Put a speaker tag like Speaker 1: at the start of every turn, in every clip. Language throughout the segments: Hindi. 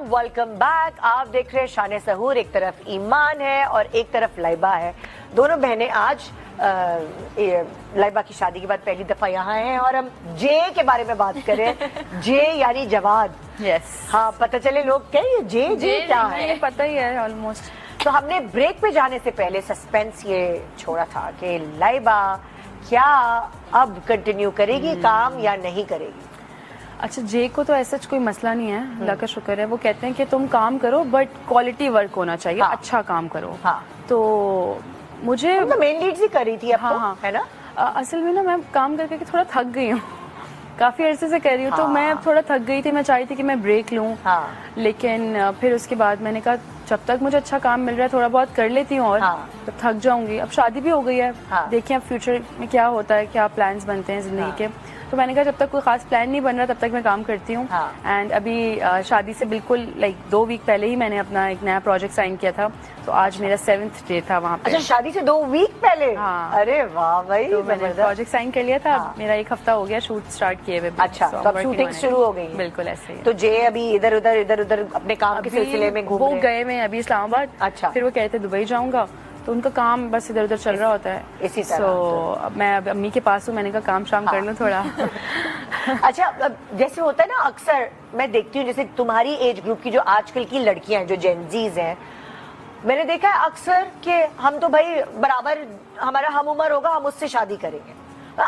Speaker 1: Welcome back. आप देख रहे हैं शान सहूर। एक तरफ ईमान है और एक तरफ लाइबा है। दोनों बहनें आज लाइबा की शादी के बाद पहली दफा यहाँ हैं और हम जे के बारे में बात करें। जे यानी जवाद।
Speaker 2: यस
Speaker 1: हाँ, पता चले लोग क्या ये जे क्या है,
Speaker 2: पता ही है ऑलमोस्ट।
Speaker 1: तो हमने ब्रेक पे जाने से पहले सस्पेंस ये छोड़ा था कि लाइबा क्या अब कंटिन्यू करेगी काम या नहीं करेगी।
Speaker 2: अच्छा, जे को तो ऐसा कोई मसला नहीं है, अल्लाह का शुक्र है। वो कहते हैं कि तुम काम करो बट क्वालिटी वर्क होना चाहिए।
Speaker 1: हाँ।
Speaker 2: अच्छा काम करो।
Speaker 1: हाँ।
Speaker 2: तो मुझे
Speaker 1: तो मेन लीड्स ही कर रही थी अब
Speaker 2: हाँ,
Speaker 1: तो,
Speaker 2: हाँ।
Speaker 1: है ना।
Speaker 2: असल में ना मैं काम करके थोड़ा थक गई हूँ। काफी अरसे से कर रही हूँ।
Speaker 1: हाँ।
Speaker 2: तो मैं थोड़ा थक गई थी। मैं चाहती थी कि मैं ब्रेक लूँ।
Speaker 1: हाँ।
Speaker 2: लेकिन फिर उसके बाद मैंने कहा जब तक मुझे अच्छा काम मिल रहा है थोड़ा बहुत कर लेती हूँ और
Speaker 1: हाँ।
Speaker 2: जब थक जाऊंगी। अब शादी भी हो गई है।
Speaker 1: हाँ।
Speaker 2: देखिए अब फ्यूचर में क्या होता है, क्या प्लान्स बनते हैं जिंदगी के। तो मैंने कहा जब तक कोई खास प्लान नहीं बन रहा तब तक मैं काम करती हूँ। एंड अभी शादी से बिल्कुल 2 वीक पहले ही मैंने अपना एक नया प्रोजेक्ट साइन किया था। तो आज मेरा 7th डे था वहाँ पे।
Speaker 1: अच्छा, शादी से 2 वीक पहले।
Speaker 2: हाँ।
Speaker 1: अरे वाह भाई,
Speaker 2: तो मैंने प्रोजेक्ट साइन कर लिया था।
Speaker 1: हाँ।
Speaker 2: मेरा 1 हफ्ता हो गया शूट स्टार्ट किए हुए।
Speaker 1: अच्छा, तो अब शूटिंग शुरू हो गई है।
Speaker 2: बिल्कुल ऐसे ही।
Speaker 1: तो जे अभी इधर उधर अपने काम के सिलसिले में घूम
Speaker 2: वो
Speaker 1: रहे हैं।
Speaker 2: गए मैं अभी इस्लामाबाद।
Speaker 1: अच्छा।
Speaker 2: फिर वो कहते थे दुबई जाऊंगा, तो उनका काम बस इधर उधर चल रहा होता है।
Speaker 1: इसी तरह।
Speaker 2: अब मैं अब अम्मी के पास हूँ। मैंने कहा काम शाम कर लूँ थोड़ा।
Speaker 1: अच्छा, अब जैसे होता है ना, अक्सर मैं देखती हूँ जैसे तुम्हारी एज ग्रुप की जो आजकल की लड़कियां हैं जो जेनजीज हैं, मैंने देखा है अक्सर कि हम तो भाई बराबर हमारा हम उम्र होगा, हम उससे शादी करेंगे।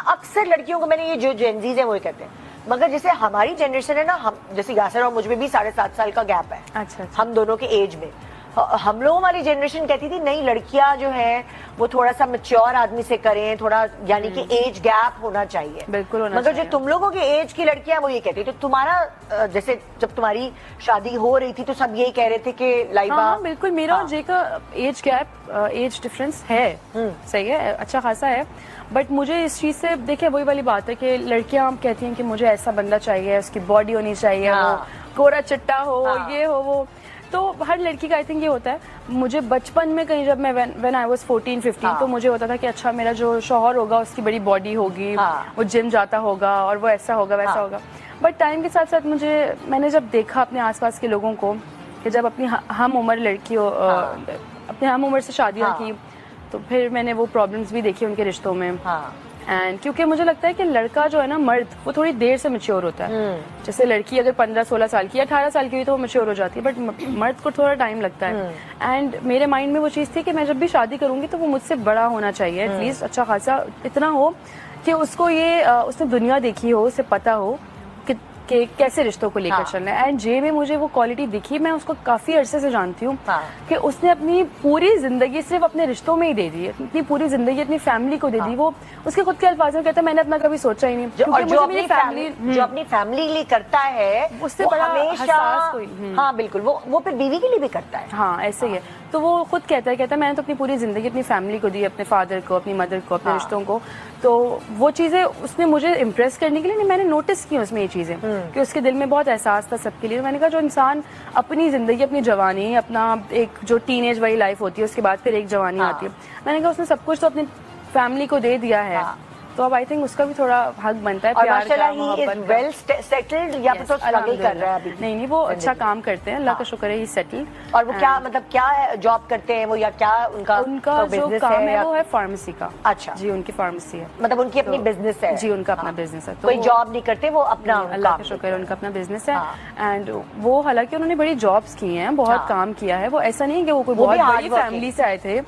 Speaker 1: अक्सर लड़कियों को मैंने ये जो जेनजीज हैं वो कहते हैं। मगर जैसे हमारी जनरेशन है ना, हम जैसे यासर और मुझ में भी 7.5 साल का गैप है।
Speaker 2: अच्छा।
Speaker 1: हम दोनों के एज में हम लोगों वाली जनरेशन कहती थी नहीं, लड़कियां जो है वो थोड़ा सा मैच्योर आदमी से करें, थोड़ा यानी कि एज गैप होना चाहिए।
Speaker 2: बिल्कुल होना
Speaker 1: मगर
Speaker 2: चाहिए।
Speaker 1: जो तुम लोगों के एज की लड़कियां वो ये कहती। तो तुम्हारा जैसे जब तुम्हारी शादी हो रही थी तो सब यही कह रहे थे कि लाइबा।
Speaker 2: हाँ, बिल्कुल। मेरा और जे का एज गैप, एज डिफरेंस है। सही है, अच्छा खासा है। बट मुझे इस चीज से देखिए वही वाली बात है कि लड़कियां कहती हैं कि मुझे ऐसा बंदा चाहिए, उसकी बॉडी होनी चाहिए,
Speaker 1: हाँ।
Speaker 2: वो गोरा चिट्टा हो,
Speaker 1: हाँ।
Speaker 2: ये हो वो। तो हर लड़की का आई थिंक ये होता है। मुझे बचपन में कहीं जब मैं व्हेन आई वाज 14-15
Speaker 1: हाँ।
Speaker 2: तो मुझे होता था कि अच्छा मेरा जो शौहर होगा उसकी बड़ी बॉडी होगी।
Speaker 1: हाँ।
Speaker 2: वो जिम जाता होगा और वो ऐसा होगा वैसा
Speaker 1: हाँ।
Speaker 2: होगा। बट टाइम के साथ साथ मैंने जब देखा अपने आसपास के लोगों को कि जब अपनी हम उम्र लड़कियों अपने हम उम्र से शादियां की, तो फिर मैंने वो प्रॉब्लम्स भी देखी उनके रिश्तों में। एंड क्योंकि मुझे लगता है कि लड़का जो है ना, मर्द, वो थोड़ी देर से मैच्योर होता है। जैसे लड़की अगर 15-16 साल की या 18 साल की हुई तो वो मैच्योर हो जाती है, बट मर्द को थोड़ा टाइम लगता है। एंड मेरे माइंड में वो चीज़ थी कि मैं जब भी शादी करूंगी तो वो मुझसे बड़ा होना चाहिए, एटलीस्ट अच्छा खासा इतना हो कि उसको उसने दुनिया देखी हो, उसे पता हो कि कैसे रिश्तों को लेकर चलना है। एंड जे में मुझे वो क्वालिटी दिखी। मैं उसको काफी अरसे से जानती हूँ कि उसने अपनी पूरी जिंदगी सिर्फ अपने रिश्तों में ही दे दी है। अपनी पूरी जिंदगी अपनी फैमिली को दे दी। वो उसके खुद के अल्फाज में कहता है मैंने अपना कभी सोचा ही नहीं।
Speaker 1: जो अपनी फैमिली के लिए करता है
Speaker 2: उससे बड़ा हसास कोई।
Speaker 1: हाँ बिल्कुल, वो फिर बीवी के लिए भी करता है।
Speaker 2: हाँ, ऐसे ही है। तो वो खुद कहता है मैंने तो अपनी पूरी जिंदगी अपनी फैमिली को दी, अपने फादर को, अपनी मदर को, अपने रिश्तों को। तो वो चीजें उसने मुझे इम्प्रेस करने के लिए नहीं, मैंने नोटिस की उसमें ये चीजें कि उसके दिल में बहुत एहसास था सबके लिए। मैंने कहा जो इंसान अपनी जिंदगी, अपनी जवानी, अपना एक जो टीनेज वाली लाइफ होती है उसके बाद फिर एक जवानी आती है, मैंने कहा उसने सब कुछ तो अपनी फैमिली को दे दिया है। तो अब आई थिंक उसका भी थोड़ा हक बनता है प्यार का, मोहब्बत का।
Speaker 1: वेल सेटल्ड या फिर तो स्ट्रगल कर रहा है अभी?
Speaker 2: नहीं, वो अच्छा काम करते हैं, अल्लाह का शुक्र है, ही सेटल्ड।
Speaker 1: और वो क्या मतलब क्या जॉब करते हैं वो, या क्या उनका
Speaker 2: जो काम है वो है फार्मेसी का।
Speaker 1: अच्छा
Speaker 2: जी, उनकी फार्मेसी है,
Speaker 1: मतलब उनकी अपनी बिजनेस है।
Speaker 2: जी, उनका अपना बिजनेस है।
Speaker 1: कोई जॉब नहीं करते, वो अपना,
Speaker 2: अल्लाह का शुक्र है, उनका अपना बिजनेस है। एंड वो हालांकि उन्होंने बड़ी जॉब्स की हैं, बहुत काम किया है। वो ऐसा नहीं है कि वो कोई बहुत बड़ी फैमिली से आए थे।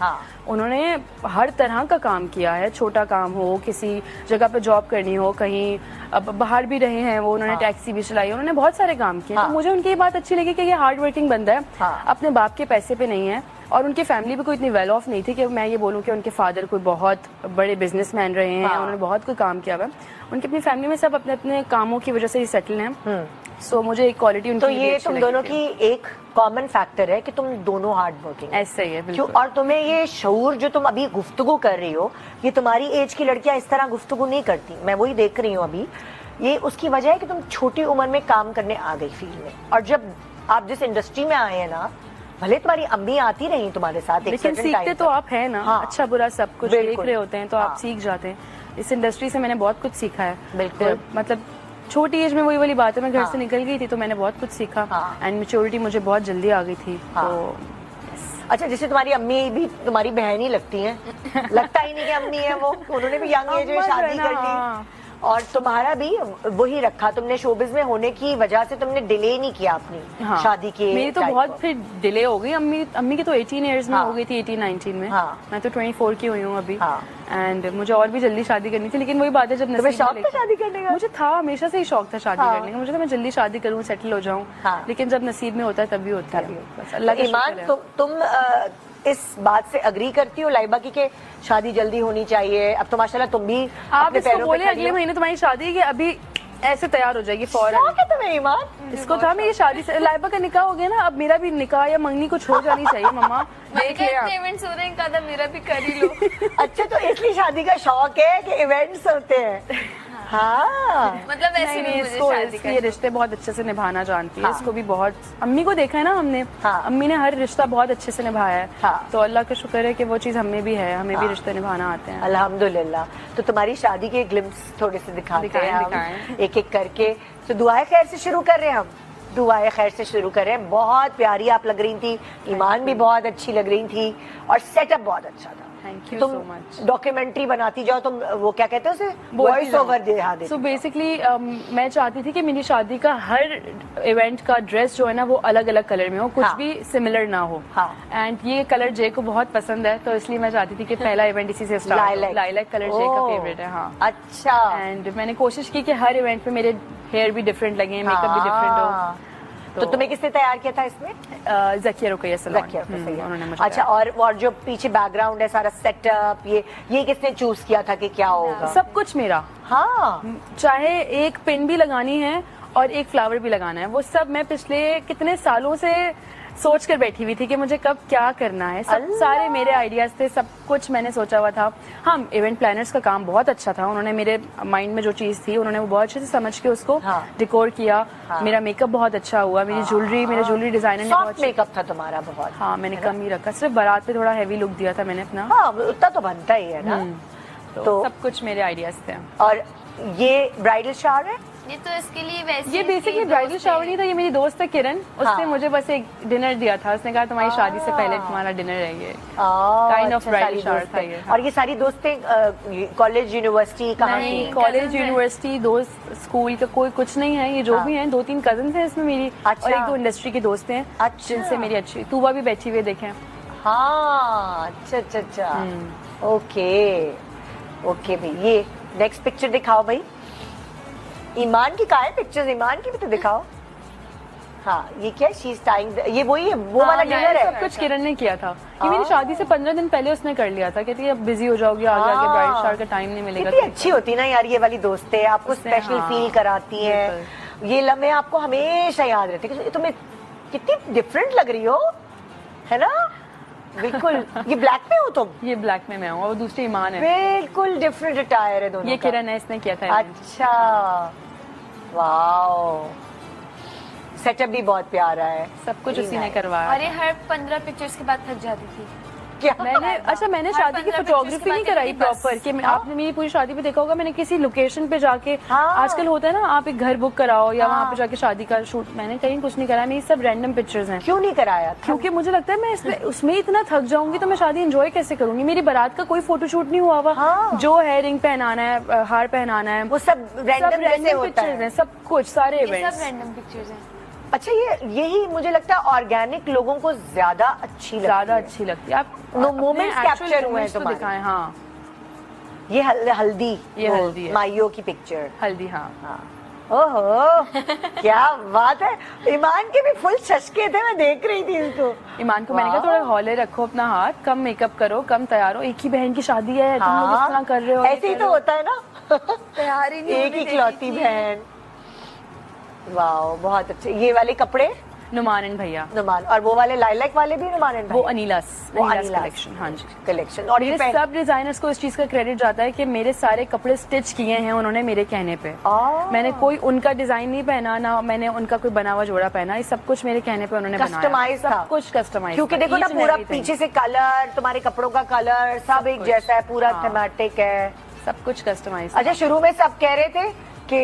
Speaker 2: उन्होंने हर तरह का काम किया है, छोटा काम हो, किसी जगह पे जॉब करनी हो, कहीं अब बाहर भी रहे हैं वो, उन्होंने टैक्सी भी चलाई, उन्होंने बहुत सारे काम किए। तो मुझे उनकी ये बात अच्छी लगी कि ये हार्ड वर्किंग बंदा है, अपने बाप के पैसे पे नहीं है। और उनकी फैमिली भी कोई इतनी वेल ऑफ नहीं थी कि मैं ये बोलूँ कि उनके फादर कोई बहुत बड़े बिजनेसमैन रहे हैं, उन्होंने बहुत कोई काम किया हुआ है। उनकी अपनी फैमिली में सब अपने अपने कामों की वजह से ही सेटल हैं। सो मुझे एक क्वालिटी उनकी,
Speaker 1: तो ये तुम दोनों की एक कॉमन फैक्टर है कि तुम दोनों हार्ड वर्किंग।
Speaker 2: ऐसा ही है बिल्कुल।
Speaker 1: और तुम्हें ये शऊर जो तुम अभी गुफ्तगू कर रही हो, ये तुम्हारी एज की लड़कियां इस तरह गुफ्तगू नहीं करती। मैं वही देख रही हूँ अभी। ये उसकी वजह है कि तुम छोटी उम्र में काम करने आ गई फील्ड में, और जब आप जिस इंडस्ट्री में आए हैं ना, भले तुम्हारी अम्मी आती रही तुम्हारे साथ,
Speaker 2: लेकिन सीखते तो आप है ना। अच्छा बुरा सब कुछ देख रहे होते हैं तो आप सीख जाते हैं। इस इंडस्ट्री से मैंने बहुत कुछ सीखा है।
Speaker 1: बिल्कुल।
Speaker 2: मतलब छोटी एज में वही वाली बात है, मैं घर
Speaker 1: हाँ।
Speaker 2: से निकल गई थी तो मैंने बहुत कुछ सीखा
Speaker 1: हाँ।
Speaker 2: एंड मैच्योरिटी मुझे बहुत जल्दी आ गई थी।
Speaker 1: हाँ।
Speaker 2: तो
Speaker 1: अच्छा, जैसे तुम्हारी अम्मी भी तुम्हारी बहन ही लगती हैं, लगता ही नहीं कि अम्मी है वो, उन्होंने भी यंग एज में
Speaker 2: अम्मा जो
Speaker 1: शादी
Speaker 2: है ना,
Speaker 1: कर ली।
Speaker 2: हाँ।
Speaker 1: और तुम्हारा भी वही रखा, तुमने शोबिज में होने की वजह से तुमने डिले नहीं किया अपनी
Speaker 2: हाँ।
Speaker 1: शादी के
Speaker 2: मेरी तो
Speaker 1: टाइम
Speaker 2: बहुत
Speaker 1: को।
Speaker 2: फिर डिले हो गई। अम्मी की तो 18 इयर्स में
Speaker 1: हाँ।
Speaker 2: हो गई थी, 18-19 में।
Speaker 1: हाँ।
Speaker 2: मैं तो 24 की हुई हूँ अभी।
Speaker 1: हाँ।
Speaker 2: एंड मुझे और भी जल्दी शादी करनी थी, लेकिन वही बात है जब
Speaker 1: तुम्हें
Speaker 2: नसीब
Speaker 1: शौक
Speaker 2: में
Speaker 1: था
Speaker 2: लिखा-
Speaker 1: शादी करने का?
Speaker 2: मुझे था, हमेशा से ही शौक था शादी
Speaker 1: हाँ।
Speaker 2: करने का। मुझे तो मैं जल्दी शादी करूँ, सेटल हो जाऊँ।
Speaker 1: हाँ।
Speaker 2: लेकिन जब नसीब में होता है तभी होता है। बस अल्लाह का
Speaker 1: ईमान,
Speaker 2: शुक्र है।
Speaker 1: तुम इस बात से अग्री करती हो लाइबा की कि शादी जल्दी होनी चाहिए? अब तो माशाल्लाह तुम भी
Speaker 2: आप
Speaker 1: अपने
Speaker 2: इसको
Speaker 1: पैरों पे
Speaker 2: बोले
Speaker 1: खड़ी
Speaker 2: अगले
Speaker 1: हो।
Speaker 2: महीने तुम्हारी शादी है कि अभी ऐसे तैयार हो जाएगी फौरन।
Speaker 1: शौक है तुम्हें ईमान?
Speaker 2: इसको था मेरी शादी से, लाइबा का निकाह हो गया ना, अब मेरा भी निकाह या मंगनी कुछ हो जानी चाहिए मम्मा। देख लिया आप।
Speaker 3: इवेंट्स हो रहे हैं, कदम मेरा भी कर ही लो।
Speaker 1: अच्छा, तो इसलिए शादी का शौक है कि इवेंट्स होते हैं। हाँ,
Speaker 3: मतलब ऐसे
Speaker 2: नहीं,
Speaker 3: भी मुझे
Speaker 2: इसको
Speaker 3: शादी
Speaker 2: इसलिए रिश्ते बहुत अच्छे से निभाना जानती है।
Speaker 1: हाँ।
Speaker 2: इसको भी बहुत, अम्मी को देखा है ना हमने।
Speaker 1: हाँ।
Speaker 2: अम्मी ने हर रिश्ता बहुत अच्छे से निभाया है।
Speaker 1: हाँ।
Speaker 2: तो अल्लाह का शुक्र है कि वो चीज हमें भी है, हमें भी रिश्ते निभाना आते हैं।
Speaker 1: अल्हम्दुलिल्लाह। तो तुम्हारी शादी के ग्लिम्स थोड़े से दिखाते
Speaker 2: दिखाएं,
Speaker 1: हैं हम,
Speaker 2: दिखाएं।
Speaker 1: एक एक करके। तो दुआए खैर से शुरू कर रहे हैं हम, दुआए खैर से शुरू कर रहे हैं। बहुत प्यारी आप लग रही थी, ईमान भी बहुत अच्छी लग रही थी और सेटअप बहुत अच्छा था।
Speaker 2: Thank you
Speaker 1: तुम
Speaker 2: so much.
Speaker 1: डॉक्यूमेंट्री बनाती जाओ, तुम वो क्या कहते हैं उसे, वॉइस ओवर देती
Speaker 2: सो
Speaker 1: जाओ।
Speaker 2: बेसिकली मैं चाहती थी कि मेरी शादी का हर इवेंट का ड्रेस जो है ना वो अलग अलग कलर में हो, कुछ
Speaker 1: हाँ।
Speaker 2: भी सिमिलर ना हो।
Speaker 1: हाँ।
Speaker 2: एंड ये कलर जे को बहुत पसंद है, तो इसलिए मैं चाहती थी कि पहला इवेंट इसी से स्टार्ट हो।
Speaker 1: लाइलैक।
Speaker 2: लाइलैक कलर जे का
Speaker 1: ओह,
Speaker 2: फेवरेट है। हाँ।
Speaker 1: अच्छा।
Speaker 2: एंड मैंने कोशिश की कि हर इवेंट पे मेरे हेयर भी डिफरेंट लगे, मेकअप भी डिफरेंट हो।
Speaker 1: हाँ। तो तुम्हें किसने तैयार किया था इसमें?
Speaker 2: ज़किया रुकैया सलोन।
Speaker 1: रखिए तो सही है।
Speaker 2: उन्होंने मुझे
Speaker 1: अच्छा, और जो पीछे बैकग्राउंड है सारा सेटअप, ये किसने चूज किया था कि क्या होगा?
Speaker 2: सब कुछ मेरा,
Speaker 1: हाँ,
Speaker 2: चाहे एक पिन भी लगानी है और एक फ्लावर भी लगाना है, वो सब मैं पिछले कितने सालों से सोच कर बैठी हुई थी कि मुझे कब क्या करना है। सब
Speaker 1: अल्लाह।
Speaker 2: सारे मेरे आइडियाज थे, सब कुछ मैंने सोचा हुआ था। हाँ, इवेंट प्लानर्स का काम बहुत अच्छा था, उन्होंने मेरे माइंड में जो चीज थी उन्होंने वो बहुत अच्छे से समझ के उसको
Speaker 1: हाँ।
Speaker 2: डिकोर किया।
Speaker 1: हाँ।
Speaker 2: मेरा मेकअप बहुत अच्छा हुआ, मेरी ज्वेलरी, मेरे ज्वेलरी डिजाइनर ने बहुत
Speaker 1: सॉफ्ट मेकअप था तुम्हारा बहुत।
Speaker 2: हाँ, मैंने कम ही रखा, सिर्फ बारात पे थोड़ा हैवी लुक दिया था मैंने अपना।
Speaker 1: हाँ, उतना तो बनता ही है ना।
Speaker 2: तो सब कुछ मेरे आइडियाज थे।
Speaker 1: और ये ब्राइडल शावर है?
Speaker 3: ये तो इसके लिए वैसे
Speaker 2: ये बेसिकली ब्राइडल शावर नहीं था, ये मेरी दोस्त है किरण, उसने
Speaker 1: हाँ।
Speaker 2: मुझे बस एक डिनर दिया था। उसने कहा तुम्हारी शादी से पहले तुम्हारा डिनर है ये। Kind of bridal shower था ये, हाँ।
Speaker 1: और ये सारी दोस्तें कॉलेज यूनिवर्सिटी कहाँ की
Speaker 2: नहीं,
Speaker 1: हैं?
Speaker 2: कॉलेज
Speaker 3: Cousins हैं।
Speaker 2: यूनिवर्सिटी दोस्त स्कूल का कोई कुछ नहीं है, ये जो
Speaker 1: हाँ।
Speaker 2: भी हैं 2-3 कजन हैं इसमें मेरी।
Speaker 1: अच्छा।
Speaker 2: और एक दो इंडस्ट्री के दोस्त हैं
Speaker 1: अच्छा।
Speaker 2: जिनसे मेरी अच्छी, तूबा भी बैठी हुई देखें।
Speaker 1: हाँ, अच्छा अच्छा अच्छा, ओके ओके भाई। ये नेक्स्ट पिक्चर दिखाओ भाई। ईमान की कहाँ है पिक्चर्स? ईमान की भी तो दिखाओ। हाँ, ये क्या है? शी इज टाइंग, ये वही है, वो वाला डिनर
Speaker 2: सब
Speaker 1: है।
Speaker 2: कुछ किरण ने किया था। ये मेरी शादी से 15 दिन पहले उसने कर लिया था, कहती है अब बिजी हो जाओगे, आगे आगे ब्राइडल शावर का टाइम नहीं मिलेगा।
Speaker 1: कितनी अच्छी होती ना यार ये वाली दोस्तें, आपको
Speaker 2: उसने,
Speaker 1: स्पेशल
Speaker 2: हाँ,
Speaker 1: फील कराती हैं। ये लम्हे आपको हमेशा याद रहते हैं कि तुम्हें कितनी डिफरेंट लग रही हो, है ना? बिल्कुल। ये ब्लैक में हो तुम?
Speaker 2: ये ब्लैक में मैं हूँ और वो दूसरी ईमान है।
Speaker 1: बिल्कुल डिफरेंट अटायर है दोनों
Speaker 2: ये
Speaker 1: का।
Speaker 2: किरण है, इसने किया था।
Speaker 1: अच्छा, वाओ, सेटअप भी बहुत प्यारा है।
Speaker 2: सब कुछ
Speaker 1: Very
Speaker 2: उसी ने
Speaker 1: nice।
Speaker 2: करवाया।
Speaker 3: और ये हर 15 पिक्चर्स के बाद थक जाती थी।
Speaker 1: क्या?
Speaker 2: मैंने अच्छा मैंने
Speaker 3: हर
Speaker 2: शादी की
Speaker 3: 15
Speaker 2: फोटोग्राफी
Speaker 3: pictures के
Speaker 2: नहीं
Speaker 3: बाद
Speaker 2: कराई
Speaker 3: कहती बस।
Speaker 2: प्रॉपर कि
Speaker 1: हाँ?
Speaker 2: आपने मेरी पूरी शादी पे देखा होगा, मैंने किसी लोकेशन पे जाके,
Speaker 1: हाँ।
Speaker 2: आजकल होता है ना आप एक घर बुक कराओ या
Speaker 1: हाँ।
Speaker 2: वहाँ पे जाके शादी का शूट, मैंने कहीं कुछ नहीं कराया, मेरी सब रैंडम पिक्चर्स हैं।
Speaker 1: क्यों नहीं कराया?
Speaker 2: क्योंकि मुझे लगता है मैं इसमें उसमें इतना थक जाऊंगी तो मैं शादी एंजॉय कैसे करूंगी। मेरी बारात का कोई फोटोशूट नहीं हुआ हुआ।
Speaker 1: हाँ।
Speaker 2: जो है रिंग पहनाना है, हार पहनाना है,
Speaker 1: वो सब रैंडम जैसे होता
Speaker 2: पिक्चर्स हैं,
Speaker 1: है।
Speaker 2: सब कुछ सारे
Speaker 3: ये सब
Speaker 2: इवेंट्स।
Speaker 3: रैंडम पिक्चर्स हैं।
Speaker 1: अच्छा, यही मुझे लगता है ऑर्गेनिक लोगों को ज्यादा अच्छी लगती
Speaker 2: ज्यादा
Speaker 1: है।
Speaker 2: अच्छी लगती है। आप
Speaker 1: No,
Speaker 2: अपने
Speaker 1: moments
Speaker 2: actual
Speaker 1: capture हुए हैं
Speaker 2: moments तो
Speaker 1: तुम्हारे।
Speaker 2: दिखाएं। हाँ,
Speaker 1: ये हल्दी,
Speaker 2: ये
Speaker 1: वो
Speaker 2: हल्दी है।
Speaker 1: माइयों की पिक्चर।
Speaker 2: हल्दी। हाँ,
Speaker 1: हाँ। ओहो, क्या बात है। ईमान के भी फुल चस्के थे, मैं देख रही थी इसको।
Speaker 2: ईमान को मैंने कहा
Speaker 1: वाह।
Speaker 2: थोड़ा हौले रखो अपना हाथ, कम मेकअप करो, कम तैयार हो, एक ही बहन की शादी है, तुम लोग इस तरह कर रहे हो।
Speaker 1: ऐसे ही तो होता है ना।
Speaker 3: तैयार ही नहीं
Speaker 1: एक
Speaker 3: होने
Speaker 1: ही
Speaker 3: देती
Speaker 1: इकलौती
Speaker 3: थी।
Speaker 1: बहन। वाह, बहुत अच्छे। ये वाले कपड़े
Speaker 2: नुमानन भैया,
Speaker 1: नुमान, और वो वाले लाइलैक वाले भी नुमान
Speaker 2: वो अनिलास
Speaker 1: अनिलास
Speaker 2: कलेक्शन। हाँ जी,
Speaker 1: कलेक्शन। और ये
Speaker 2: मेरे सब डिजाइनर्स को इस चीज का क्रेडिट जाता है कि मेरे सारे कपड़े स्टिच किए हैं उन्होंने मेरे कहने पे। मैंने कोई उनका डिजाइन नहीं पहना, ना मैंने उनका कोई बना हुआ जोड़ा पहना, ये सब कुछ मेरे कहने पे उन्होंने बनाया।
Speaker 1: कस्टमाइज था।
Speaker 2: सब कुछ कस्टमाइज,
Speaker 1: क्योंकि देखो ना पूरा पीछे से कलर, तुम्हारे कपड़ों का कलर सब एक
Speaker 2: कुछ।
Speaker 1: जैसा है, पूरा
Speaker 2: हाँ।
Speaker 1: थीमेटिक है।
Speaker 2: सब कुछ कस्टमाइज।
Speaker 1: अच्छा, शुरू में सब कह रहे थे कि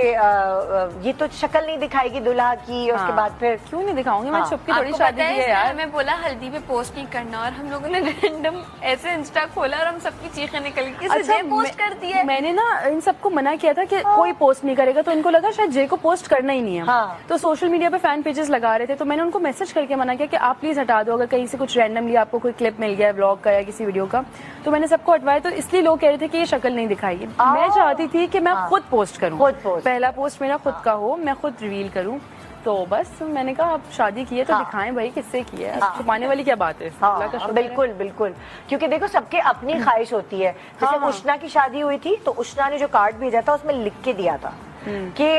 Speaker 1: ये तो शक्ल नहीं दिखाएगी दुल्हा की, और उसके बाद फिर
Speaker 2: क्यों नहीं दिखाऊंगी, मैं
Speaker 1: हाँ।
Speaker 2: छुप के थोड़ी
Speaker 3: आपको
Speaker 2: शादी
Speaker 3: पता है
Speaker 2: की है
Speaker 3: इसने
Speaker 2: यार।
Speaker 3: हमें बोला हल्दी पे पोस्ट नहीं करना, और हम लोगों ने रैंडम ऐसे इंस्टा खोला और हम सबकी चीखें निकल गई कि जय पोस्ट कर दी है।
Speaker 2: मैंने ना इन सबको मना किया था कि कोई पोस्ट नहीं करेगा, तो इनको लगा शायद जय को पोस्ट करना ही नहीं है।
Speaker 1: हाँ।
Speaker 2: तो सोशल मीडिया पे फैन पेजेस लगा रहे थे, तो मैंने उनको मैसेज करके मना किया कि आप प्लीज हटा दो, अगर कहीं से कुछ रैंडमली आपको कोई क्लिप मिल गया ब्लॉग का या किसी वीडियो का, तो मैंने सबको हटवाया। तो इसलिए लोग कह रहे थे कि ये शक्ल नहीं दिखाएगी। मैं चाहती थी कि मैं खुद पोस्ट करूं,
Speaker 1: खुद पोस्ट।
Speaker 2: पहला पोस्ट मेरा खुद का हो, मैं खुद रिवील करूं। तो बस मैंने कहा अब शादी की है तो दिखाएं भाई किससे की है, अब छुपाने वाली क्या बात है। अल्लाह का
Speaker 1: हाँ,
Speaker 2: शुक्र है।
Speaker 1: बिल्कुल बिल्कुल, क्योंकि देखो सबके अपनी ख्वाहिश होती है। जैसे उष्णा की शादी हुई थी तो उष्णा ने जो कार्ड भेजा था उसमें लिख के दिया था कि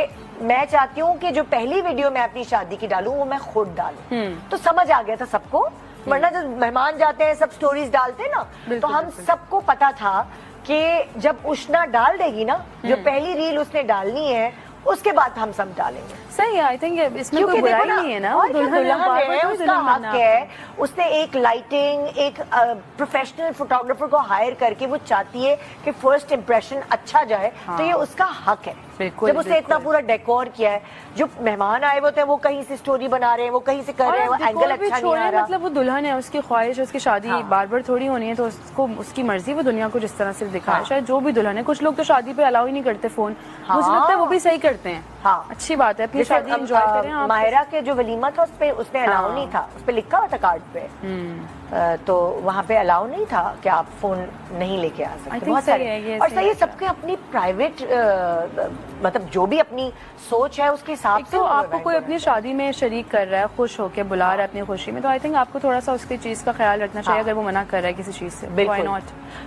Speaker 1: मैं चाहती हूँ कि जो पहली वीडियो मैं अपनी शादी की डालूं वो मैं खुद डालूं। तो समझ आ गया था सबको, वरना जब मेहमान जाते हैं सब स्टोरीज डालते हैं ना, तो हम सबको पता था कि जब उष्णा डाल देगी ना जो पहली रील उसने डालनी है, उसके बाद हम सब डालेंगे।
Speaker 2: सही है, आई थिंक इसमें कोई
Speaker 1: क्योंकि
Speaker 2: बुराई
Speaker 1: देखो
Speaker 2: नहीं है ना,
Speaker 1: और क्या,
Speaker 2: दुल्हन है,
Speaker 1: दुल्हन
Speaker 2: बार-बार
Speaker 1: है,
Speaker 2: थोड़ी
Speaker 1: उसका
Speaker 2: दुल्हन
Speaker 1: हक
Speaker 2: बनना
Speaker 1: है। उसने एक लाइटिंग, एक प्रोफेशनल फोटोग्राफर को हायर करके वो चाहती है कि फर्स्ट इंप्रेशन अच्छा जाए, तो ये उसका हक है।
Speaker 2: बिल्कुल,
Speaker 1: जब उसने इतना
Speaker 2: बिल्कुल।
Speaker 1: पूरा डेकोर किया है, जो मेहमान आए हुए थे वो कहीं से स्टोरी बना रहे हैं, वो कहीं से कर रहे हैं, वो एंगल अच्छा नहीं आ रहा।
Speaker 2: मतलब वो दुल्हन है, उसकी ख्वाहिश, उसकी शादी बार बार थोड़ी होनी है, तो उसको उसकी मर्जी वो दुनिया को जिस तरह से दिखाए। शायद जो भी दुल्हन है, कुछ लोग तो शादी पे अलाउ ही नहीं करते फोन, मुझे लगता है वो भी सही करते हैं।
Speaker 1: हाँ।
Speaker 2: अच्छी बात है, अपनी शादी एंजॉय करें आप।
Speaker 1: माहिरा के जो वलीमा था उसपे उसने अलाउ नहीं था, उसपे लिखा हुआ था कार्ड पे, तो वहाँ पे अलाउ नहीं था कि आप फोन नहीं लेके आ
Speaker 2: I
Speaker 1: सकते।
Speaker 2: think
Speaker 1: बहुत
Speaker 2: सही
Speaker 1: सारे
Speaker 2: है, ये
Speaker 1: और
Speaker 2: सही
Speaker 1: सही है,
Speaker 2: है।
Speaker 1: सबके अपनी प्राइवेट मतलब जो भी अपनी सोच है उसके हिसाब
Speaker 2: एक
Speaker 1: से
Speaker 2: तो
Speaker 1: वो
Speaker 2: आपको
Speaker 1: event
Speaker 2: कोई
Speaker 1: होना
Speaker 2: अपनी
Speaker 1: चाहिए।
Speaker 2: शादी में शरीक कर रहा है, खुश होके बुला रहा है अपनी खुशी में, तो आई थिंक आपको थोड़ा सा उसकी चीज का ख्याल रखना चाहिए। अगर वो मना कर रहा है किसी चीज से, व्हाई
Speaker 1: बिल्कुल,
Speaker 2: नॉट।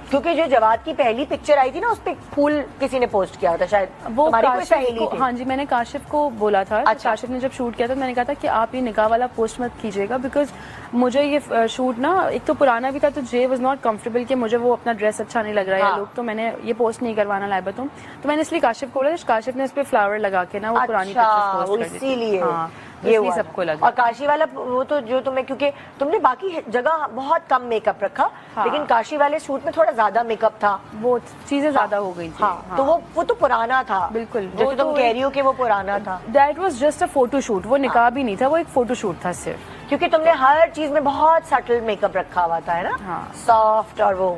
Speaker 1: क्योंकि जो जवाद की पहली पिक्चर आई थी ना, उस पे फूल किसी ने पोस्ट किया था, शायद
Speaker 2: वो
Speaker 1: तुम्हारी कोई
Speaker 2: काशिफ
Speaker 1: सहेली
Speaker 2: को,
Speaker 1: थी।
Speaker 2: हाँ जी, मैंने काशिफ को बोला था।
Speaker 1: अच्छा।
Speaker 2: काशिफ ने जब शूट किया था, मैंने कहा था कि आप ये निकाह वाला पोस्ट मत कीजिएगा, बिकॉज मुझे ये शूट ना एक तो पुराना भी था, तो जे वाज नॉट कंफर्टेबल कि मुझे वो अपना ड्रेस अच्छा नहीं लग रहा है या लुक, तो मैंने ये पोस्ट नहीं करवाना लाइबत हूँ। तो मैंने इसलिए काशिफ को बोला, काशिफ ने उस पर फ्लावर लगा के ना वो पुरानी
Speaker 1: अच्छा,
Speaker 2: पिक्चर्स
Speaker 1: वो
Speaker 2: पोस्ट कर दी थी।
Speaker 1: इसीलिए
Speaker 2: हाँ,
Speaker 1: ये
Speaker 2: इसलिए
Speaker 1: हुआ
Speaker 2: सबको
Speaker 1: था।
Speaker 2: लगा।
Speaker 1: और काशी वाला वो तो जो तुम्हें, क्योंकि तुमने बाकी जगह बहुत कम मेकअप रखा,
Speaker 2: हाँ।
Speaker 1: लेकिन काशी वाले शूट में थोड़ा ज्यादा मेकअप था।
Speaker 2: वो चीजें ज्यादा हो गई थी।
Speaker 1: हाँ, तो वो तो पुराना था।
Speaker 2: बिल्कुल, वो
Speaker 1: जैसे तुम
Speaker 2: तो
Speaker 1: कह रही हो कि वो पुराना था,
Speaker 2: that was just a photo shoot, वो निकाह भी नहीं था, वो एक फोटो शूट था सिर्फ।
Speaker 1: क्योंकि तुमने हर चीज में बहुत सटल मेकअप रखा हुआ था, है ना,
Speaker 2: हाँ।
Speaker 1: सॉफ्ट और वो।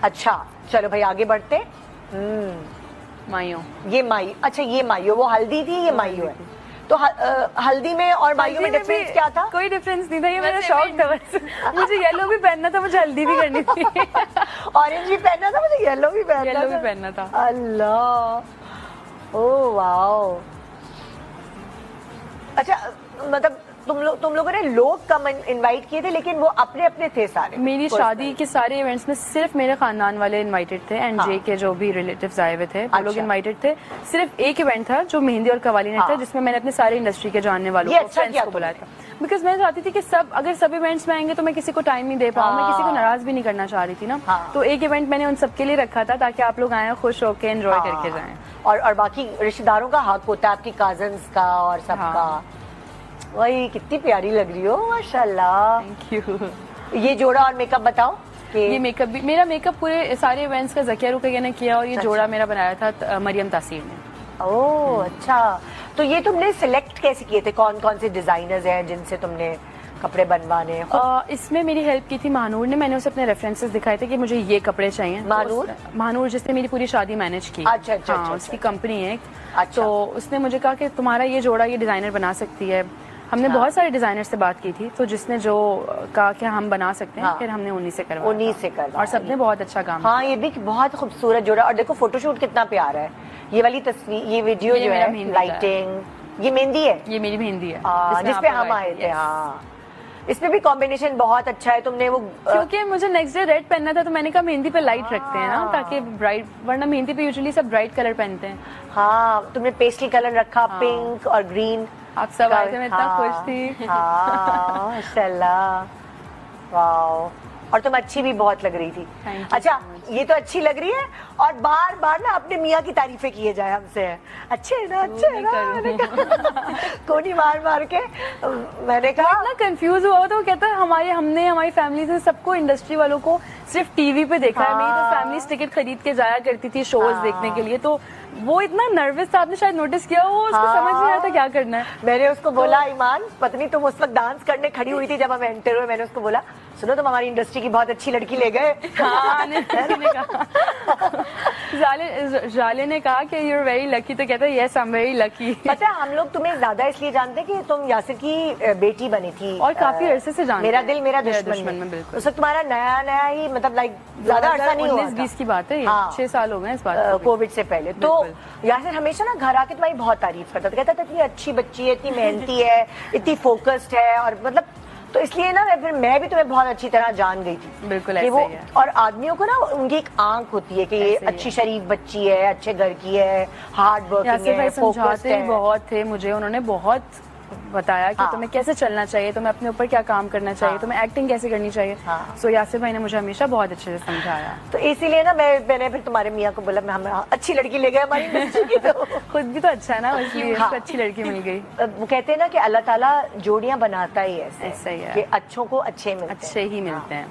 Speaker 1: अच्छा चलो भाई आगे बढ़ते।
Speaker 2: माइयों,
Speaker 1: ये माई, अच्छा ये माइयो, वो हल्दी थी, ये माइयो है। तो हल्दी में और माइयो में डिफरेंस क्या था?
Speaker 2: कोई डिफरेंस नहीं था, ये मेरा
Speaker 3: वैसे
Speaker 2: शौक था बस। मुझे येलो भी पहनना था, मुझे हल्दी भी करनी थी।
Speaker 1: ऑरेंज भी पहनना था, मुझे येलो भी पहनना
Speaker 2: येलो
Speaker 1: था।
Speaker 2: भी पहनना था।
Speaker 1: अल्लाह, ओ वाओ। अच्छा मतलब तुम लोगों ने लोग कम इनवाइट किए थे, लेकिन वो अपने अपने थे सारे।
Speaker 2: मेरी शादी के सारे इवेंट्स में सिर्फ मेरे खानदान वाले इनवाइटेड थे, एंड जे के जो भी रिलेटिव्स आए हुए थे वो लोग
Speaker 1: अच्छा।
Speaker 2: इनवाइटेड थे। सिर्फ एक इवेंट था जो मेहंदी और कवाली ने था, जिसमें मैंने अपने सारे इंडस्ट्री के जानने वालों
Speaker 1: ये
Speaker 2: को,
Speaker 1: अच्छा
Speaker 2: फ्रेंड्स
Speaker 1: किया
Speaker 2: को बुलाया था, बिकॉज मैं चाहती थी कि अगर सब इवेंट्स में आएंगे तो मैं किसी को टाइम नहीं दे पाऊँ, मैं किसी को नाराज भी नहीं करना चाह रही थी ना।
Speaker 1: हाँ।
Speaker 2: तो एक इवेंट मैंने उन सबके लिए रखा था ताकि आप लोग आए खुश होकर एंजॉय करके जाएं।
Speaker 1: और बाकी रिश्तेदारों का हक होता है, आपकी कजन्स का और सबका। वही, कितनी प्यारी लग रही हो माशाल्लाह।
Speaker 2: Thank you.
Speaker 1: ये जोड़ा और मेकअप बताओ कि
Speaker 2: ये मेकअप भी, मेरा मेकअप पूरे सारे इवेंट्स का ज़किया रुकैया ने किया, और ये जोड़ा मेरा बनाया था मरियम तासीर ने।
Speaker 1: ओह अच्छा, तो ये तुमने सिलेक्ट कैसे किए थे? कौन कौन से डिजाइनर्स हैं जिनसे तुमने कपड़े बनवाने हैं?
Speaker 2: इसमें मेरी हेल्प की थी महानूर ने। मैंने उसे अपने रेफरेंसेस दिखाए थे कि मुझे ये कपड़े चाहिए।
Speaker 1: महानूर?
Speaker 2: महानूर जिसने मेरी पूरी शादी मैनेज की।
Speaker 1: अच्छा, अच्छा,
Speaker 2: हाँ,
Speaker 1: अच्छा,
Speaker 2: उसकी
Speaker 1: अच्छा।
Speaker 2: कंपनी है एक।
Speaker 1: अच्छा।
Speaker 2: तो उसने मुझे कहा कि तुम्हारा ये जोड़ा ये डिजाइनर बना सकती है। हमने बहुत सारे डिजाइनर से बात की थी, तो जिसने जो कहा कि हम बना सकते हैं, फिर हमने उन्हीं से करवाया।
Speaker 1: उन्हीं से करवाया।
Speaker 2: और सबने बहुत अच्छा काम
Speaker 1: हाँ, ये भी बहुत खूबसूरत जोड़ा। और देखो फोटोशूट कितना प्यारा है। ये वाली तस्वीर, ये वीडियो
Speaker 2: ये
Speaker 1: जो
Speaker 2: मेरा
Speaker 1: है,
Speaker 2: मेहंदी का है।
Speaker 1: लाइटिंग, ये मेहंदी है।
Speaker 2: ये मेरी मेहंदी है
Speaker 1: जिसपे हम आए थे। हाँ, इसमें भी कॉम्बिनेशन बहुत अच्छा है। तुमने वो
Speaker 2: क्योंकि मुझे नेक्स्ट डे रेड पहनना था, तो मैंने कहा मेहंदी पे लाइट रखते हैं ना, ताकि ब्राइट, वरना मेहंदी पे यूजुअली सब ब्राइट कलर पहनते हैं।
Speaker 1: हाँ, तुमने पेस्टल कलर रखा, पिंक और ग्रीन।
Speaker 2: आप सब आए थे, मैं इतना खुश थी।
Speaker 1: माशाल्लाह, वाओ। और तुम अच्छी भी बहुत लग रही थी।
Speaker 2: Thank you
Speaker 1: अच्छा
Speaker 2: so much.
Speaker 1: ये तो अच्छी लग रही है और बार बार ना अपने मियाँ की तारीफें किए जाए हमसे, अच्छे है ना अच्छे है ना, मैंने कहा कोनी मार मार के मैंने कहा
Speaker 2: इतना कंफ्यूज हुआ तो वो कहता है हमने हमारी फैमिली से सबको, इंडस्ट्री वालों को सिर्फ टीवी पे देखा है। मेरी तो फैमिली टिकट खरीद के जाया करती थी शोज देखने के लिए, तो वो इतना नर्वस था, आपने शायद नोटिस किया, वो उसको समझ नहीं आया था क्या करना है।
Speaker 1: मैंने उसको बोला ईमान पत्नी तुम उस वक्त डांस करने खड़ी हुई थी जब हम एंटर हुए, मैंने उसको बोला सुनो तुम हमारी इंडस्ट्री की बहुत अच्छी लड़की ले गए।
Speaker 2: हाँ, ने कहा जाले ने कहा कि यू आर वेरी लकी, तो कहता है yes I am very lucky.
Speaker 1: पता है हम लोग तुम्हें ज्यादा इसलिए जानते हैं कि तुम यासिर की बेटी बनी थी
Speaker 2: और काफी अरसे से जानते
Speaker 1: मेरा
Speaker 2: हैं।
Speaker 1: दिल मेरा
Speaker 2: मेरा
Speaker 1: दुश्मन
Speaker 2: दुश्मन
Speaker 1: में
Speaker 2: में, बिल्कुल।
Speaker 1: उस वक्त तुम्हारा नया नया ही मतलब लाइक ज्यादा अरसा नहीं हुआ
Speaker 2: 19-20 की बात है,
Speaker 1: हाँ।
Speaker 2: 6 साल हो गए इस बात को।
Speaker 1: कोविड से पहले। तो यासिर हमेशा ना घर आके तुम्हारी बहुत तारीफ करता था, कहता था इतनी अच्छी बच्ची है, इतनी मेहनती है, इतनी फोकस्ड है, और मतलब तो इसलिए ना मैं भी तुम्हें बहुत अच्छी तरह जान गई थी।
Speaker 2: बिल्कुल
Speaker 1: कि
Speaker 2: ऐसा
Speaker 1: वो
Speaker 2: ही है।
Speaker 1: और आदमियों को ना उनकी एक आंख होती है कि ये
Speaker 2: ऐसे ही
Speaker 1: अच्छी शरीफ बच्ची है, अच्छे घर की है, हार्ड वर्किंग
Speaker 2: यासिर
Speaker 1: है,
Speaker 2: भाई
Speaker 1: फोकस्ड
Speaker 2: समझाते ही
Speaker 1: है।
Speaker 2: बहुत थे मुझे, उन्होंने बहुत बताया कि
Speaker 1: हाँ।
Speaker 2: तुम्हें कैसे चलना चाहिए, तुम्हें अपने ऊपर क्या काम करना चाहिए,
Speaker 1: हाँ।
Speaker 2: तुम्हें एक्टिंग कैसे करनी चाहिए।
Speaker 1: हाँ।
Speaker 2: सो यासिर भाई ने मुझे हमेशा बहुत अच्छे से समझाया।
Speaker 1: तो इसीलिए ना मैंने फिर तुम्हारे मियाँ को बोला मैं हमें अच्छी लड़की ले गए हमारी इंडस्ट्री की। तो
Speaker 2: खुद भी तो अच्छा है ना, इसलिए
Speaker 1: हाँ।
Speaker 2: उसको अच्छी लड़की मिल गई।
Speaker 1: वो कहते हैं ना कि अल्लाह ताला जोड़ियां बनाता ही ऐसे
Speaker 2: ऐसा ही है।
Speaker 1: कि अच्छों को अच्छे मिलते हैं।
Speaker 2: अच्छे ही मिलते हैं।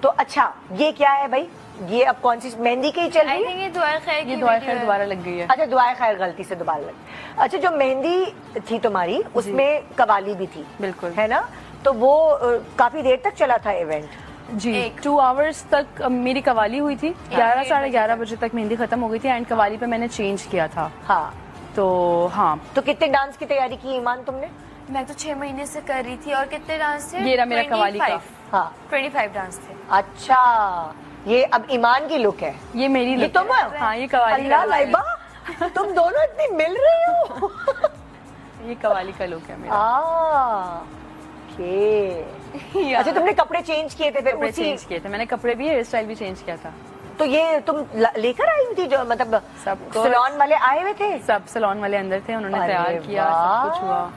Speaker 1: तो अच्छा ये क्या है भाई, ये अब कौन सी मेहंदी की ही चल
Speaker 3: आई
Speaker 1: रही है?
Speaker 3: थिंक ये दुआ खैर
Speaker 2: ये
Speaker 3: की
Speaker 2: दुआ
Speaker 3: वीडियो
Speaker 2: खैर
Speaker 3: है।
Speaker 2: दोबारा लग गई है।
Speaker 1: अच्छा दुआए खैर गलती से दोबारा लगी। अच्छा जो मेहंदी थी तुम्हारी उसमें कवाली भी थी,
Speaker 2: बिल्कुल।
Speaker 1: है ना? तो वो काफी देर तक चला था इवेंट।
Speaker 2: जी 2 आवर्स तक मेरी कवाली हुई थी, 11 साढ़े 11 बजे तक मेहंदी खत्म हो गई थी, एंड कवाली पे मैंने चेंज किया था।
Speaker 1: हाँ
Speaker 2: तो हाँ,
Speaker 1: तो कितने डांस की तैयारी की ईमान तुमने?
Speaker 3: मैं तो 6 महीने से कर रही थी। और कितने डांस थे?
Speaker 2: ये रहा मेरा कवाली का।
Speaker 3: 25
Speaker 1: हाँ
Speaker 3: 25 डांस थे।
Speaker 1: अच्छा ये अब ईमान की लुक है,
Speaker 2: ये मेरी
Speaker 1: ये
Speaker 2: look
Speaker 1: तुम
Speaker 2: है।
Speaker 1: हो?
Speaker 2: हाँ ये कवाली
Speaker 1: अल्लाह
Speaker 2: का
Speaker 1: लाइबा तुम दोनों इतनी मिल रही हो।
Speaker 2: ये कवाली का लुक है मेरा।
Speaker 1: ओके। अच्छा तुमने कपड़े चेंज किए थे फिर
Speaker 2: कपड़े
Speaker 1: उसी
Speaker 2: चेंज किए थे मैंने, कपड़े भी, हेयर स्टाइल भी चेंज किया था।
Speaker 1: तो ये तुम लेकर आई हुई थी जो मतलब
Speaker 2: सब कुछ।
Speaker 1: सैलून वाले आए हुए थे?
Speaker 2: सब सैलून वाले अंदर थे, उन्होंने
Speaker 1: अरे
Speaker 2: तैयार किया,
Speaker 1: वाह।
Speaker 2: सब कुछ हुआ।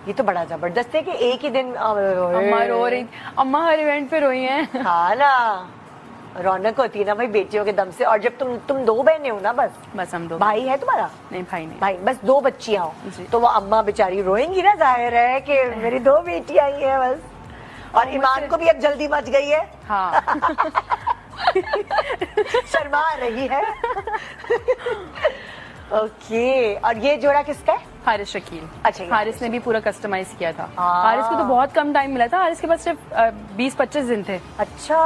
Speaker 1: ये तो बड़ा जबरदस्त है कि एक ही दिन
Speaker 2: अम्मा रो रही, अम्मा हर इवेंट पे रोई हैं।
Speaker 1: हाँ ना, रौनक होती है ना भाई बेटियों के दम से। और जब तुम 2 बहनें हो ना, बस
Speaker 2: हम दो।
Speaker 1: भाई है तुम्हारा?
Speaker 2: नहीं भाई नहीं।
Speaker 1: भाई बस 2 बच्चियां हो
Speaker 2: जी।
Speaker 1: तो वो अम्मा बेचारी रोएंगी ना, जाहिर है कि मेरी 2 बेटियां ही है बस। और ईमान को भी अब जल्दी मच गई है,
Speaker 2: हाँ
Speaker 1: शर्मा रही है। ओके। और ये जोड़ा किसका है?
Speaker 2: हारिस शकील।
Speaker 1: अच्छा, ये
Speaker 2: हारिस ने भी पूरा कस्टमाइज किया था।
Speaker 1: हाँ।
Speaker 2: हारिस को तो बहुत कम टाइम मिला था, हारिस के पास सिर्फ 20-25 दिन थे।
Speaker 1: अच्छा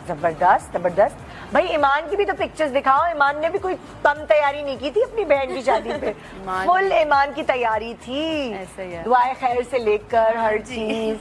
Speaker 1: जबरदस्त जबरदस्त। भाई ईमान की भी तो पिक्चर्स दिखाओ, ईमान ने भी कोई कम तैयारी नहीं की थी अपनी बहन की शादी पे।
Speaker 2: ईमान
Speaker 1: फुल ईमान की तैयारी थी,
Speaker 2: ऐसे ही है।
Speaker 1: दुआए खैर से लेकर हर चीज।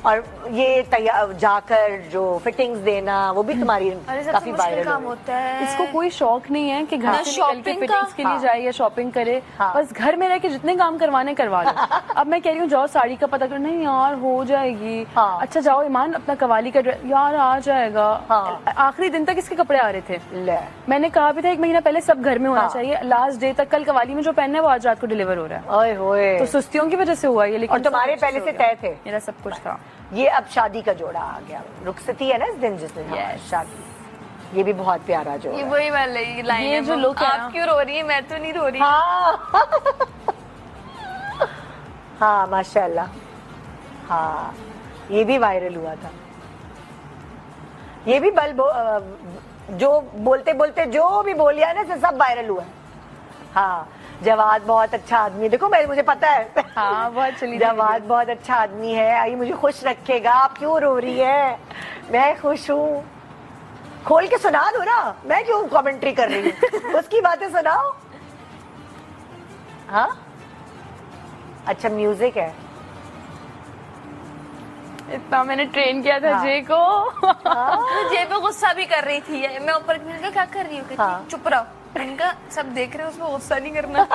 Speaker 1: और ये जाकर जो फिटिंग्स देना वो भी तुम्हारी
Speaker 3: अरे सबसे
Speaker 1: काफी
Speaker 3: मुश्किल
Speaker 1: वायरल
Speaker 3: काम होता है।
Speaker 2: इसको कोई शौक नहीं है कि घर
Speaker 3: हाँ।
Speaker 2: से निकल के
Speaker 3: शॉपिंग
Speaker 2: फिटिंग्स
Speaker 3: का?
Speaker 2: के लिए
Speaker 1: हाँ।
Speaker 2: जाए या शॉपिंग करे।
Speaker 1: हाँ।
Speaker 2: बस घर में रह के जितने काम करवाने करवा लो। अब मैं कह रही हूँ जाओ साड़ी का पता करो, नहीं यार हो जाएगी।
Speaker 1: हाँ।
Speaker 2: अच्छा जाओ ईमान अपना कवाली का ड्रेस, यार आ जाएगा।
Speaker 1: हाँ।
Speaker 2: आखिरी दिन तक इसके कपड़े आ रहे थे।
Speaker 1: ले।
Speaker 2: मैंने कहा भी था 1 महीना पहले सब घर में होना
Speaker 1: हाँ।
Speaker 2: चाहिए, लास्ट डे तक कल कवाली में जो पहनना है वो आज रात को डिलीवर हो रहा है।
Speaker 1: ओए होए।
Speaker 2: तो सुस्तियों की वजह से हुआ ये, लेकिन
Speaker 1: और तुम्हारे
Speaker 2: सब अच्छे
Speaker 1: पहले से
Speaker 2: हो गया।
Speaker 1: तय थे?
Speaker 2: मेरा सब कुछ था।
Speaker 1: ये अब शादी का जोड़ा आ गया, रुखसती है ना इस दिन जिस दिन हाँ,
Speaker 2: Yes.
Speaker 1: शादी। ये भी बहुत प्यारा जोड़ा
Speaker 3: ये
Speaker 1: है।
Speaker 3: वही वाली लाइन
Speaker 2: ये
Speaker 3: है,
Speaker 2: जो look है ना-
Speaker 3: आप क्यों रो रही है, मैं तो नहीं रो रही।
Speaker 1: हाँ हाँ माशाल्लाह। हाँ ये भी वायरल हुआ था। ये भी जो बोलते बोलते जो भी बोलिया है ना सब वायरल हुआ है। हाँ जवाद बहुत अच्छा आदमी है, देखो मुझे पता है।
Speaker 2: हाँ बहुत चली थी
Speaker 1: जवाद बहुत अच्छा आदमी है, आई मुझे खुश रखेगा। आप क्यों रो रही है? मैं खुश हूँ। खोल के सुना दो ना, मैं क्यों कमेंट्री कर रही हूँ? उसकी बातें सुनाओ। हाँ अच्छा म्यूजिक है।
Speaker 2: इतना मैंने ट्रेन किया था
Speaker 1: हाँ।
Speaker 2: जे को।
Speaker 3: तो जे पे गुस्सा भी कर रही थी। मैं ऊपर मैंने कहा क्या कर रही हो? कहती,
Speaker 1: हाँ।
Speaker 3: चुप रहो। मैंने कहा सब देख रहे हो, उसमें गुस्सा नहीं करना।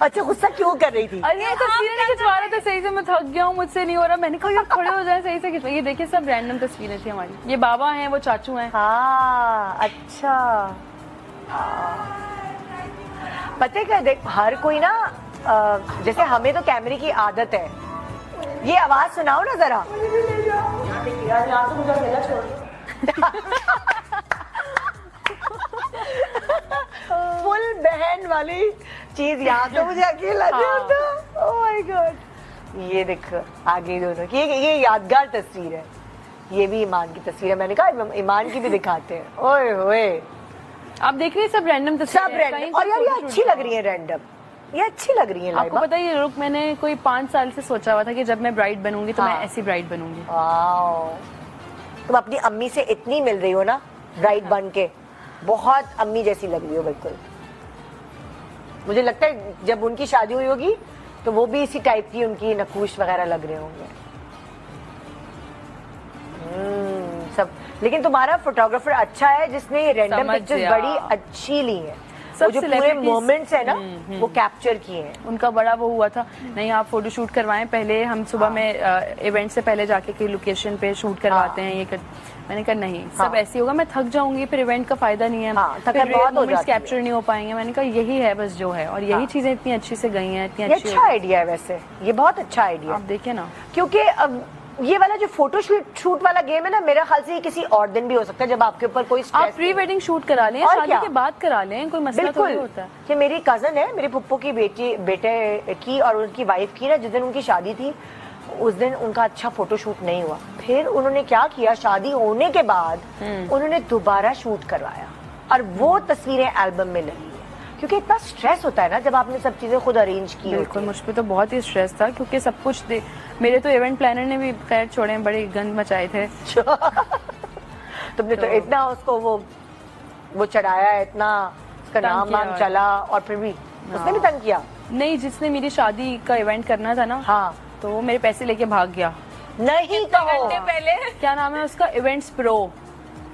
Speaker 1: अच्छा गुस्सा क्यों कर रही थी?
Speaker 2: अरे ये तस्वीरें नहीं खिंचवा रहा था सही से, मैं थक गया हूँ, मुझसे नहीं हो रहा। मैंने कहा यार खड़े हो जाए, सही से खिंचवा। ये देखिए सब रैंडम तस्वीरें थी हमारी। ये बाबा हैं, वो चाचू हैं।
Speaker 1: हाँ अच्छा। पता है क्या, देख हर कोई ना जैसे हमें तो कैमरे की आदत है। ये आवाज सुनाओ ना जरा। यहाँ तो मुझे अकेला छोड़ दो। फुल बहन वाली चीज यहाँ तो मुझे अकेला नहीं होता। Oh my God. ये देखो आगे दोनों की ये यादगार तस्वीर है। ये भी ईमान की तस्वीर है। मैंने कहा ईमान की भी दिखाते हैं। ओए होए
Speaker 2: आप देख रही हैं सब रैंडम तस्वीरें,
Speaker 1: सब रैंडम। और यार ये अच्छी लग रही है रैंडम, ये अच्छी लग रही है
Speaker 2: आपको
Speaker 1: लाइबा।
Speaker 2: पता है ये लुक मैंने कोई 5 साल से सोचा हुआ था कि जब मैं ब्राइड बनूंगी तो
Speaker 1: हाँ।
Speaker 2: मैं ऐसी ब्राइड बनूंगी।
Speaker 1: वाओ, तुम अपनी अम्मी से इतनी मिल रही हो ना ब्राइड बन के, बहुत अम्मी जैसी लग रही हो बिल्कुल। मुझे लगता है जब उनकी शादी हुई होगी तो वो भी इसी टाइप की उनकी नकूश वगैरह लग रहे होंगे। सब। लेकिन तुम्हारा फोटोग्राफर अच्छा है जिसने ये रैंडम
Speaker 2: समझ
Speaker 1: पिक्चर्स
Speaker 2: गया।
Speaker 1: बड़ी अच्छी ली है।
Speaker 2: सब
Speaker 1: वो जो पूरे
Speaker 2: celebrities-
Speaker 1: मोमेंट्स है ना वो कैप्चर किए हैं।
Speaker 2: उनका बड़ा वो हुआ था, नहीं आप फोटो शूट करवाएं पहले, हम सुबह में इवेंट से पहले जाके कहीं लोकेशन पे शूट करवाते हैं, ये कर। मैंने कहा नहीं, सब ऐसे होगा, मैं थक जाऊंगी, फिर इवेंट का फायदा नहीं है,
Speaker 1: हाँ, थकान बहुत हो जाती है।
Speaker 2: कैप्चर नहीं हो पाएंगे। मैंने कहा यही है बस जो है, और यही चीजें इतनी अच्छी से गई हैं, इतनी
Speaker 1: ये
Speaker 2: अच्छी
Speaker 1: अच्छा आइडिया है वैसे, ये बहुत अच्छा आइडिया
Speaker 2: आप
Speaker 1: है।
Speaker 2: देखिए ना।
Speaker 1: क्योंकि अब ये वाला जो फोटो शूट वाला गेम है ना, मेरा ख्याल से ये किसी और दिन भी हो सकता है जब आपके ऊपर कोई
Speaker 2: आप
Speaker 1: स्ट्रेस
Speaker 2: प्री वेडिंग शूट करा लें,
Speaker 1: और
Speaker 2: शादी
Speaker 1: क्या?
Speaker 2: के बाद करा लें, कोई मसला थोड़ी
Speaker 1: बिल्कुल।
Speaker 2: होता है।
Speaker 1: कि मेरी कजन है, मेरी पुप्पो की बेटे की और उनकी वाइफ की ना, जिस दिन उनकी शादी थी उस दिन उनका अच्छा फोटो शूट नहीं हुआ। फिर उन्होंने क्या किया, शादी होने के बाद उन्होंने दोबारा शूट करवाया और वो तस्वीरें एल्बम में लगी है। क्योंकि इतना स्ट्रेस होता है ना जब आपने सब चीजें खुद अरेंज की
Speaker 2: बिल्कुल,
Speaker 1: होती हैं।
Speaker 2: मुझ पे तो बहुत ही स्ट्रेस था क्योंकि सब कुछ मेरे तो इवेंट प्लानर ने भी खैर छोड़े, बड़े गंद मचाए थे।
Speaker 1: तुमने तो इतना उसको वो चढ़ाया, इतना उसका
Speaker 2: तंग
Speaker 1: नाम
Speaker 2: किया
Speaker 1: वाम चला और फिर भी उसने भी तंग किया।
Speaker 2: नहीं, जिसने मेरी शादी का इवेंट करना था ना,
Speaker 1: हाँ,
Speaker 2: तो वो मेरे पैसे लेके भाग गया।
Speaker 1: नहीं कहो।
Speaker 3: घंटे पहले
Speaker 2: क्या नाम है उसका, इवेंट्स प्रो,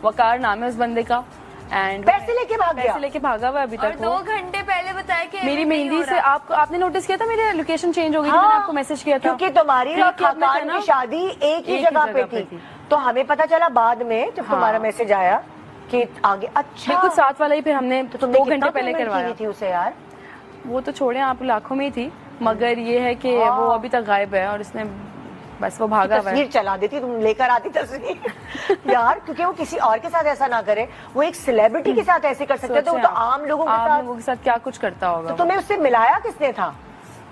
Speaker 2: वकार नाम है उस बंदे का। एंड
Speaker 1: पैसे लेके भाग गया।
Speaker 2: पैसे लेके भागा हुआ है अभी
Speaker 3: और
Speaker 2: तक
Speaker 3: 2
Speaker 2: वो।
Speaker 3: घंटे पहले बताया कि
Speaker 2: मेरी
Speaker 3: event नहीं
Speaker 2: मेहंदी
Speaker 3: हो
Speaker 2: से
Speaker 3: रहा।
Speaker 2: आपने नोटिस किया था मेरी लोकेशन चेंज हो गई थी,
Speaker 1: हाँ,
Speaker 2: मैंने आपको मैसेज किया था।
Speaker 1: क्योंकि तुम्हारी और
Speaker 2: ठीक है, अपने
Speaker 1: खाकान
Speaker 2: था ना,
Speaker 1: की शादी एक ही जगह पे थी। तो हमें पता चला बाद में जब तुम्हारा मैसेज आया कि आगे। अच्छा,
Speaker 2: बिल्कुल साथ वाला ही फिर हमने
Speaker 1: तो तुमने
Speaker 2: 2
Speaker 1: कितना
Speaker 2: घंटे पहले
Speaker 1: पेमेंट की
Speaker 2: करवाया।
Speaker 1: हुई थी उसे यार?
Speaker 2: वो तो छोड़े आप, लाखों में ही थी, मगर ये है कि वो अभी तक गायब है और इसने बस वो भागा हुआ है।
Speaker 1: तस्वीर चला देती, तुम लेकर आती तस्वीर यार। क्योंकि वो किसी और के साथ ऐसा ना करे, वो एक सेलिब्रिटी के साथ ऐसे कर सकते हैं, तो वो तो
Speaker 2: सोचें आप,
Speaker 1: आम लोगों के
Speaker 2: आम
Speaker 1: साथ।
Speaker 2: लोगों के साथ क्या कुछ करता होगा।
Speaker 1: तो तुम्हें उससे मिलाया किसने था?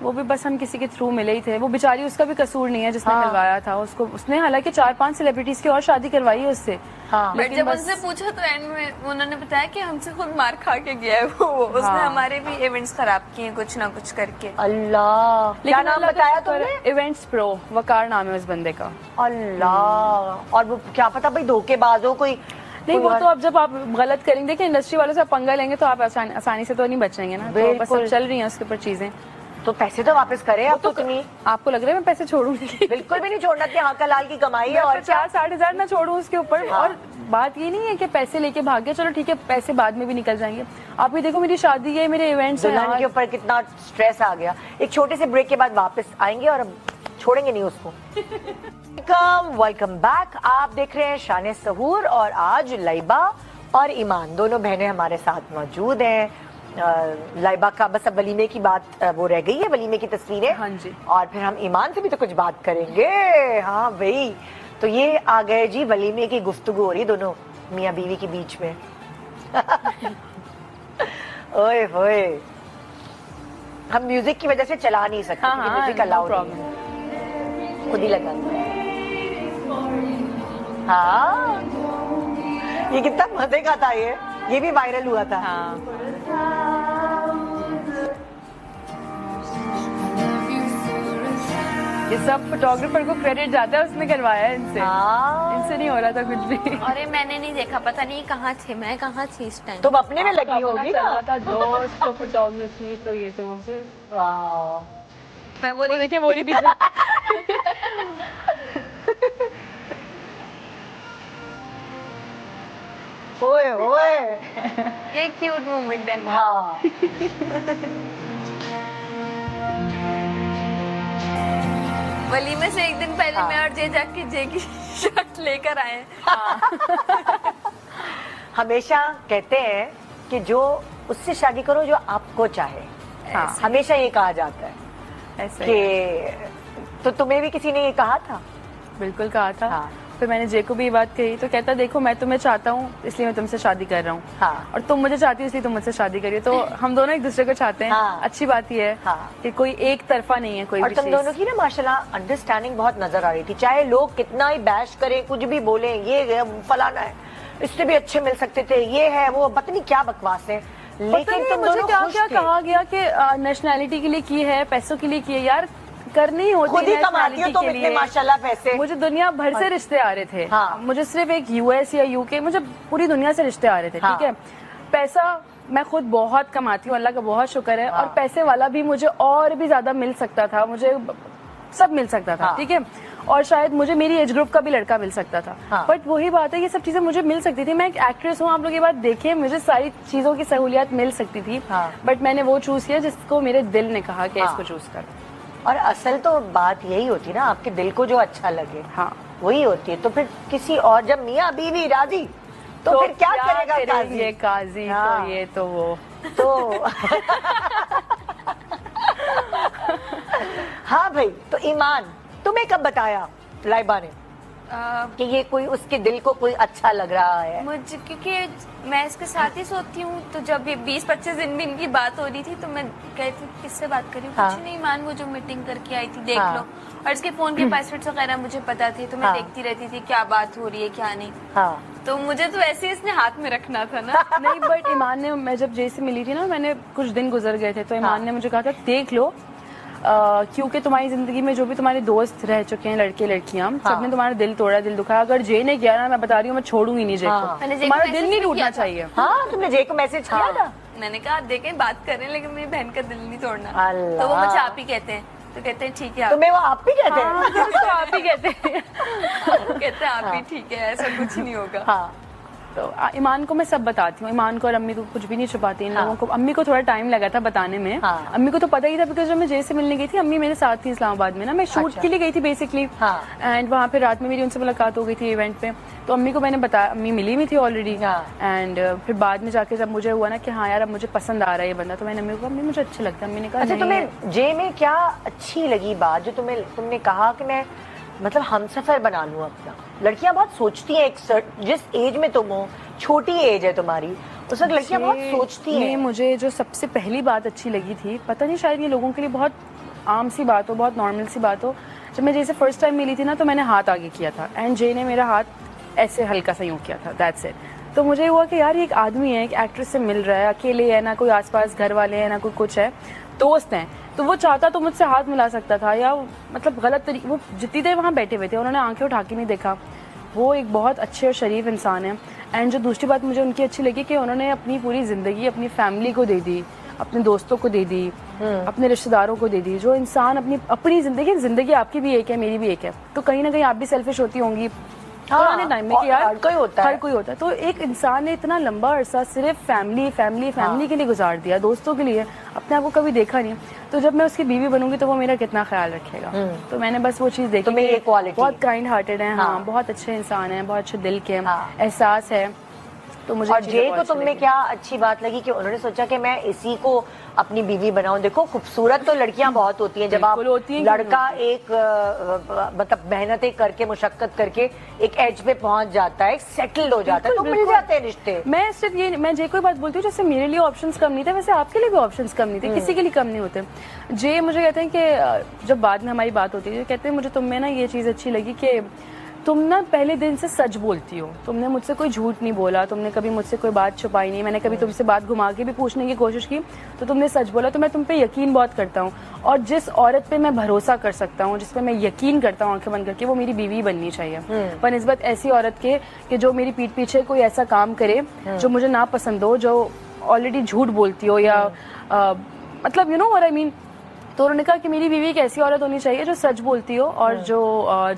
Speaker 2: वो भी बस हम किसी के थ्रू मिले ही थे। वो बेचारी, उसका भी कसूर नहीं है जिसने
Speaker 1: हाँ।
Speaker 2: मिलवाया था उसको। उसने हालांकि 4-5 सेलिब्रिटीज की और शादी करवाई है उससे।
Speaker 1: हाँ।
Speaker 3: बट
Speaker 2: लेकिन
Speaker 3: जब
Speaker 2: बस-
Speaker 3: उनसे पूछा तो एंड में उन्होंने बताया कि हमसे खुद मार खा के गया है वो। उसने
Speaker 2: हाँ।
Speaker 3: हमारे भी इवेंट्स खराब किए हैं कुछ ना कुछ करके।
Speaker 1: अल्लाह, क्या नाम
Speaker 2: अल्लाह का
Speaker 1: बताया
Speaker 2: शुक्र है,
Speaker 1: तुमने?
Speaker 2: इवेंट्स प्रो, वकार नाम है उस बंदे का।
Speaker 1: अल्लाह, और वो क्या पता भाई धोखेबाज हो कोई।
Speaker 2: नहीं, वो तो अब जब आप गलत करेंगे, देखिए इंडस्ट्री वालों से आप पंगा लेंगे तो आप आसानी से तो नहीं बचेंगे ना। तो बस
Speaker 1: बिल्कुल।
Speaker 2: अब चल रही हैं उसके ऊपर चीजें।
Speaker 1: तो पैसे तो वापस करे आप तो तुम्हें।
Speaker 2: आपको लग रहा है मैं पैसे छोड़ूंगी?
Speaker 1: बिल्कुल भी नहीं छोड़ना कि हाँ लाल की कमाई है। और
Speaker 2: 50-60 हजार ना छोड़ूं उसके ऊपर।
Speaker 1: हाँ।
Speaker 2: और बात ये नहीं है कि पैसे लेके भाग गया, चलो ठीक है पैसे बाद में भी निकल जाएंगे। आप भी देखो मेरी शादी है, मेरे इवेंट्स
Speaker 1: दुल्हन के
Speaker 2: हैं।
Speaker 1: ऊपर कितना स्ट्रेस आ गया। एक छोटे से ब्रेक के बाद वापस आएंगे और अब छोड़ेंगे नहीं उसको। Welcome back. आप देख रहे हैं शान सहूर और आज लाइबा और ईमान दोनों बहनें हमारे साथ मौजूद हैं। लाइबा का बस अब वलीमे की बात वो रह गई है, वलीमे की तस्वीरें।
Speaker 2: हाँ जी।
Speaker 1: और फिर हम ईमान से भी तो कुछ बात करेंगे। हाँ भाई, तो ये आ गए जी, वलीमे की गुफ्तगू हो रही दोनों मियाँ बीवी के बीच में। ओए होए, हम म्यूजिक की वजह से चला नहीं सकते।
Speaker 2: हाँ,
Speaker 1: क्योंकि म्यूजिक
Speaker 2: no
Speaker 1: अलाउड
Speaker 2: problem।
Speaker 1: नहीं है, खुद ही लगा। हाँ, ये कितना मजे का था, ये भी वायरल हुआ था।
Speaker 2: हाँ। ये सब फोटोग्राफर को क्रेडिट जाता है, उसने करवाया है इनसे।
Speaker 1: हाँ,
Speaker 2: इनसे नहीं हो रहा था कुछ भी।
Speaker 3: अरे मैंने नहीं देखा, पता नहीं कहाँ थे, मैं कहाँ थी इस टाइम।
Speaker 1: तुम अपने में लगी होगी ना।
Speaker 2: दोस्त फोटोग्राफी तो ये तो
Speaker 3: मैं वो
Speaker 2: देखिए वो भी
Speaker 1: ओए ओए,
Speaker 3: ये क्यूट मोमेंट है।
Speaker 1: हाँ।
Speaker 3: वलीमे से एक दिन पहले
Speaker 1: हाँ।
Speaker 3: मैं और जे जाके जे की शर्ट लेकर आए हैं।
Speaker 1: हमेशा कहते हैं कि जो उससे शादी करो जो आपको चाहे।
Speaker 2: हाँ।
Speaker 1: हमेशा ये कहा जाता है
Speaker 2: ऐसे
Speaker 1: कि, तो तुम्हें भी किसी ने ये कहा था?
Speaker 2: बिल्कुल कहा था।
Speaker 1: हाँ।
Speaker 2: फिर मैंने जे को भी ये बात कही तो कहता देखो मैं तुम्हें चाहता हूँ इसलिए मैं तुमसे शादी कर रहा हूँ,
Speaker 1: हाँ।
Speaker 2: और तुम मुझे चाहती हो इसलिए तुम मुझसे शादी करिए, तो हम दोनों एक दूसरे को चाहते हैं।
Speaker 1: हाँ।
Speaker 2: अच्छी बात ही है
Speaker 1: हाँ।
Speaker 2: कि कोई एक तरफा नहीं है कोई
Speaker 1: और
Speaker 2: भी
Speaker 1: तुम
Speaker 2: चीज़।
Speaker 1: दोनों की ना माशाल्लाह अंडरस्टैंडिंग बहुत नजर आ रही थी, चाहे लोग कितना ही बैश करें, कुछ भी बोले, ये फलाना है, इससे भी अच्छे मिल सकते थे, ये है वो, पता नहीं क्या बकवास है, लेकिन तुम
Speaker 2: मुझे
Speaker 1: दोनों
Speaker 2: क्या
Speaker 1: खुश
Speaker 2: क्या
Speaker 1: थे।
Speaker 2: कहा गया कि नेशनैलिटी के लिए की है, पैसों के लिए की है, यार करनी होती
Speaker 1: खुद ही
Speaker 2: है
Speaker 1: कमाती हो
Speaker 2: nationality
Speaker 1: तुम
Speaker 2: के
Speaker 1: इतने
Speaker 2: लिए।
Speaker 1: माशाल्लाह पैसे।
Speaker 2: मुझे दुनिया भर से रिश्ते आ रहे थे।
Speaker 1: हाँ।
Speaker 2: मुझे सिर्फ एक यूएस या यूके, मुझे पूरी दुनिया से रिश्ते आ रहे थे।
Speaker 1: हाँ।
Speaker 2: ठीक है, पैसा मैं खुद बहुत कमाती हूँ, अल्लाह का बहुत शुक्र है। और पैसे वाला भी मुझे और भी ज्यादा मिल सकता था, मुझे सब मिल सकता था।
Speaker 1: हाँ।
Speaker 2: ठीक है, और शायद मुझे मेरी एज ग्रुप का भी लड़का मिल सकता था।
Speaker 1: हाँ।
Speaker 2: बट वही बात है, ये सब चीजें मुझे मिल सकती थी। मैं एक एक्ट्रेस हूँ, आप लोग ये बात देखिए, मुझे सारी चीजों की सहूलियत मिल सकती थी।
Speaker 1: हाँ।
Speaker 2: बट मैंने वो चूज किया जिसको मेरे दिल ने कहा कि
Speaker 1: हाँ।
Speaker 2: इसको चूज कर।
Speaker 1: और असल तो बात यही होती है ना, आपके दिल को जो अच्छा लगे
Speaker 2: हाँ,
Speaker 1: वही होती है। तो फिर किसी और, जब मियाँ बीवी राजी तो फिर क्या करेगा
Speaker 2: करेंगे
Speaker 1: काजी?
Speaker 2: काजी?
Speaker 1: हाँ।
Speaker 2: तो ये तो वो
Speaker 1: तो हाँ भाई, तो ईमान तुम्हें कब बताया लाइबा ने कि ये कोई उसके दिल को कोई अच्छा लग रहा है?
Speaker 3: मुझे क्योंकि मैं इसके साथ ही सोती हूँ, तो जब ये 20-25 दिन भी इनकी बात हो रही थी तो मैं कहती थी किससे बात करी,
Speaker 1: हाँ।
Speaker 3: कुछ नहीं मान, वो जो मीटिंग करके आई थी देख
Speaker 1: हाँ।
Speaker 3: लो। और इसके फोन के पासवर्ड्स वगैरह मुझे पता थे, तो मैं
Speaker 1: हाँ।
Speaker 3: देखती रहती थी क्या बात हो रही है क्या नहीं।
Speaker 1: हाँ।
Speaker 3: तो मुझे तो ऐसे ही इसने हाथ में रखना था ना।
Speaker 2: नहीं, बट ईमान ने, मैं जब जय से मिली थी ना, मैंने कुछ दिन गुजर गए थे, तो ईमान
Speaker 1: हाँ।
Speaker 2: ने मुझे कहा था देख लो, क्योंकि तुम्हारी जिंदगी में जो भी तुम्हारे दोस्त रह चुके हैं, लड़के लड़कियां,
Speaker 1: हाँ।
Speaker 2: सबने तुम्हारा दिल तोड़ा, दिल दुखाया। अगर जय ने किया ना, मैं बता रही हूँ, मैं छोड़ूंगी नहीं जय
Speaker 1: हाँ।
Speaker 2: को।
Speaker 3: मैंने जय को
Speaker 2: तुम्हारा दिल
Speaker 3: मैसेज
Speaker 2: नहीं
Speaker 3: भी
Speaker 2: टूटना
Speaker 3: किया था।
Speaker 2: चाहिए।
Speaker 1: हाँ, तुमने जय को मैसेज किया था?
Speaker 3: मैंने कहा आप देखें बात कर रहे हैं, लेकिन मेरी बहन का दिल नहीं तोड़ना।
Speaker 1: अल्लाह।
Speaker 3: तो वो मुझे आप ही कहते हैं, तो कहते हैं ठीक है आप।
Speaker 1: तुम्हें वो आप भी कहते हैं?
Speaker 2: हाँ, तो उसको आप ही कहते हैं।
Speaker 3: कहते हैं आप ही ठीक है, ऐसा कुछ नहीं होगा।
Speaker 1: हाँ।
Speaker 2: तो ईमान को मैं सब बताती हूँ, ईमान को और अम्मी को कुछ भी नहीं छुपाती इन
Speaker 1: हाँ।
Speaker 2: लोगों को। अम्मी को थोड़ा टाइम लगा था बताने में।
Speaker 1: हाँ।
Speaker 2: अम्मी को तो पता ही था, बिकॉज जब मैं जय से मिलने गई थी, अम्मी मेरे साथ थी इस्लामाबाद में ना, मैं शूट
Speaker 1: अच्छा।
Speaker 2: के लिए गई थी बेसिकली।
Speaker 1: हाँ।
Speaker 2: एंड वहाँ पे रात में मेरी उनसे मुलाकात हो गई थी इवेंट पे, तो अम्मी को मैंने बताया, अम्मी मिली हुई थी ऑलरेडी।
Speaker 1: हाँ।
Speaker 2: एंड फिर बाद में जाके जब मुझे हुआ ना कि हाँ यार अब मुझे पसंद आ रहा है ये बंदा, तो मैंने अम्मी को कहा अम्मी मुझे अच्छा लगता है। अम्मी ने कहा
Speaker 1: अच्छा,
Speaker 2: नहीं।
Speaker 1: तुम्हें जय में क्या अच्छी लगी बात जो तुमने कहा कि मैं मतलब हमसफर बना लूं अपना? लड़कियां बहुत सोचती हैं, जिस एज में तुम हो, छोटी एज है तुम्हारी, उस वक्त लड़कियां बहुत सोचती हैं।
Speaker 2: मुझे जो सबसे पहली बात अच्छी लगी थी, पता नहीं शायद ये लोगों के लिए बहुत आम सी बात हो, बहुत नॉर्मल सी बात हो, जब मैं जैसे फर्स्ट टाइम मिली थी ना, तो मैंने हाथ आगे किया था एंड जय ने मेरा हाथ ऐसे हल्का सा यूं किया था, दैट्स इट। तो मुझे हुआ कि यार ये एक आदमी है, एक एक्ट्रेस से मिल रहा है, अकेले है, ना कोई आसपास घर वाले हैं, ना कोई कुछ है, दोस्त हैं, तो वो चाहता तो मुझसे हाथ मिला सकता था, या मतलब गलत तरीके, वो जितनी देर वहाँ बैठे हुए थे उन्होंने आंखें उठा के नहीं देखा। वो एक बहुत अच्छे और शरीफ इंसान है। एंड जो दूसरी बात मुझे उनकी अच्छी लगी कि उन्होंने अपनी पूरी ज़िंदगी अपनी फैमिली को दे दी, अपने दोस्तों को दे दी, अपने रिश्तेदारों को दे दी। जो इंसान अपनी ज़िंदगी आपकी भी एक है, मेरी भी एक है, तो कहीं ना कहीं आप भी सेल्फिश होती होंगी पुराने टाइम में कि यार
Speaker 1: हर कोई होता है।
Speaker 2: हर कोई होता है। तो एक इंसान ने इतना लंबा अरसा सिर्फ फैमिली के लिए गुजार दिया, दोस्तों के लिए, अपने आप को कभी देखा नहीं। तो जब मैं उसकी बीवी बनूंगी तो वो मेरा कितना ख्याल रखेगा। तो मैंने बस वो चीज़ देखी,
Speaker 1: तुम्हें ये क्वालिटी,
Speaker 2: बहुत काइंड हार्टेड है, हाँ,
Speaker 1: हाँ।
Speaker 2: बहुत अच्छे इंसान है, बहुत अच्छे दिल के,
Speaker 1: हाँ।
Speaker 2: एहसास है। तो मुझे
Speaker 1: और
Speaker 2: चीज़ें
Speaker 1: जय
Speaker 2: बहुत
Speaker 1: को
Speaker 2: अच्छी
Speaker 1: तुमने
Speaker 2: लगी।
Speaker 1: क्या अच्छी बात लगी कि उन्होंने सोचा कि मैं इसी को अपनी बीवी बनाऊं? देखो, खूबसूरत तो लड़कियां बहुत होती हैं, जब आप
Speaker 2: बिल्कुल होती हैं, क्यों
Speaker 1: लड़का एक मतलब मेहनतें करके, मुशक्कत करके एक एज पे पहुंच जाता है, सेटल्ड हो जाता है, तो मिल जाते हैं रिश्ते।
Speaker 2: मैं सिर्फ ये, मैं जय को बात बोलती हूँ, जैसे मेरे लिए ऑप्शंस कम नहीं थे, वैसे आपके लिए भी ऑप्शंस कम नहीं थे, किसी के लिए कम नहीं होते। जय मुझे कहते हैं कि जब बाद में हमारी बात होती है, कहते हैं मुझे तुम में ना ये चीज़ अच्छी लगी कि तुम ना पहले दिन से सच बोलती हो, तुमने मुझसे कोई झूठ नहीं बोला, तुमने कभी मुझसे कोई बात छुपाई नहीं, मैंने कभी तुमसे बात घुमा के भी पूछने की कोशिश की तो तुमने सच बोला। तो मैं तुम पे यकीन बहुत करता हूँ, और जिस औरत पे मैं भरोसा कर सकता हूँ, जिस पे मैं यकीन करता हूँ आंखें बंद करके, वो मेरी बीवी बननी चाहिए, बनिस्बत ऐसी औरत के कि जो मेरी पीठ पीछे कोई ऐसा काम करे जो मुझे ना पसंद हो, जो ऑलरेडी झूठ बोलती हो, या मतलब you know what I mean. तो उन्होंने कहा कि मेरी बीवी एक ऐसी औरत होनी चाहिए जो सच बोलती हो, और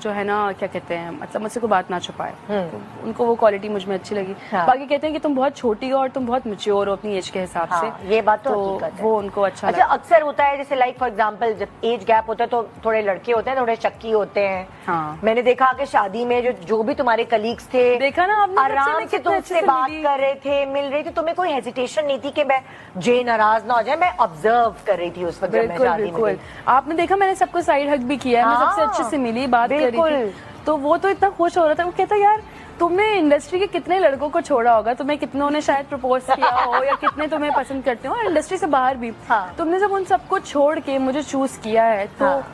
Speaker 2: जो है ना, क्या कहते हैं, मतलब मुझसे कोई बात ना छुपाए। तो उनको वो क्वालिटी मुझ में अच्छी लगी।
Speaker 1: हाँ।
Speaker 2: बाकी कहते हैं कि तुम बहुत छोटी हो और तुम बहुत मैच्योर हो अपनी एज के हिसाब से।
Speaker 1: हाँ, ये बात तो हकीकत है।
Speaker 2: वो उनको अच्छा
Speaker 1: अच्छा, अक्सर होता है, जैसे लाइक फॉर एग्जांपल जब एज गैप होता है तो थोड़े लड़के होते हैं, थोड़े शक्की होते हैं।
Speaker 2: हाँ।
Speaker 1: मैंने देखा कि शादी में जो भी तुम्हारे कलीग्स थे,
Speaker 2: देखा ना आपने,
Speaker 1: आराम से तुमसे बात कर रहे थे, मिल रहे थे, तुम्हें कोई हेजिटेशन नहीं थी कि मैं जे नाराज ना हो जाए। मैं ऑब्जर्व कर रही थी उस वक्त जब मैं
Speaker 2: बिल्कुल
Speaker 1: शादी शादी में
Speaker 2: बिल्कुल।
Speaker 1: गई।
Speaker 2: आपने देखा मैंने सबको साइड हग भी किया है, मैं सबसे
Speaker 1: हाँ,
Speaker 2: अच्छे से मिली, बात करी
Speaker 1: बिल्कुल।
Speaker 2: थी, तो वो तो इतना खुश हो रहा था। वो कहता यार तुमने इंडस्ट्री के कितने लड़कों को छोड़ा होगा, तुम्हें कितनों ने शायद प्रपोज किया हो या कितने तुम्हें पसंद करते हो, और इंडस्ट्री से बाहर भी
Speaker 1: हाँ।
Speaker 2: तुमने जब उन सबको छोड़ के मुझे चूज किया है तो
Speaker 1: हाँ।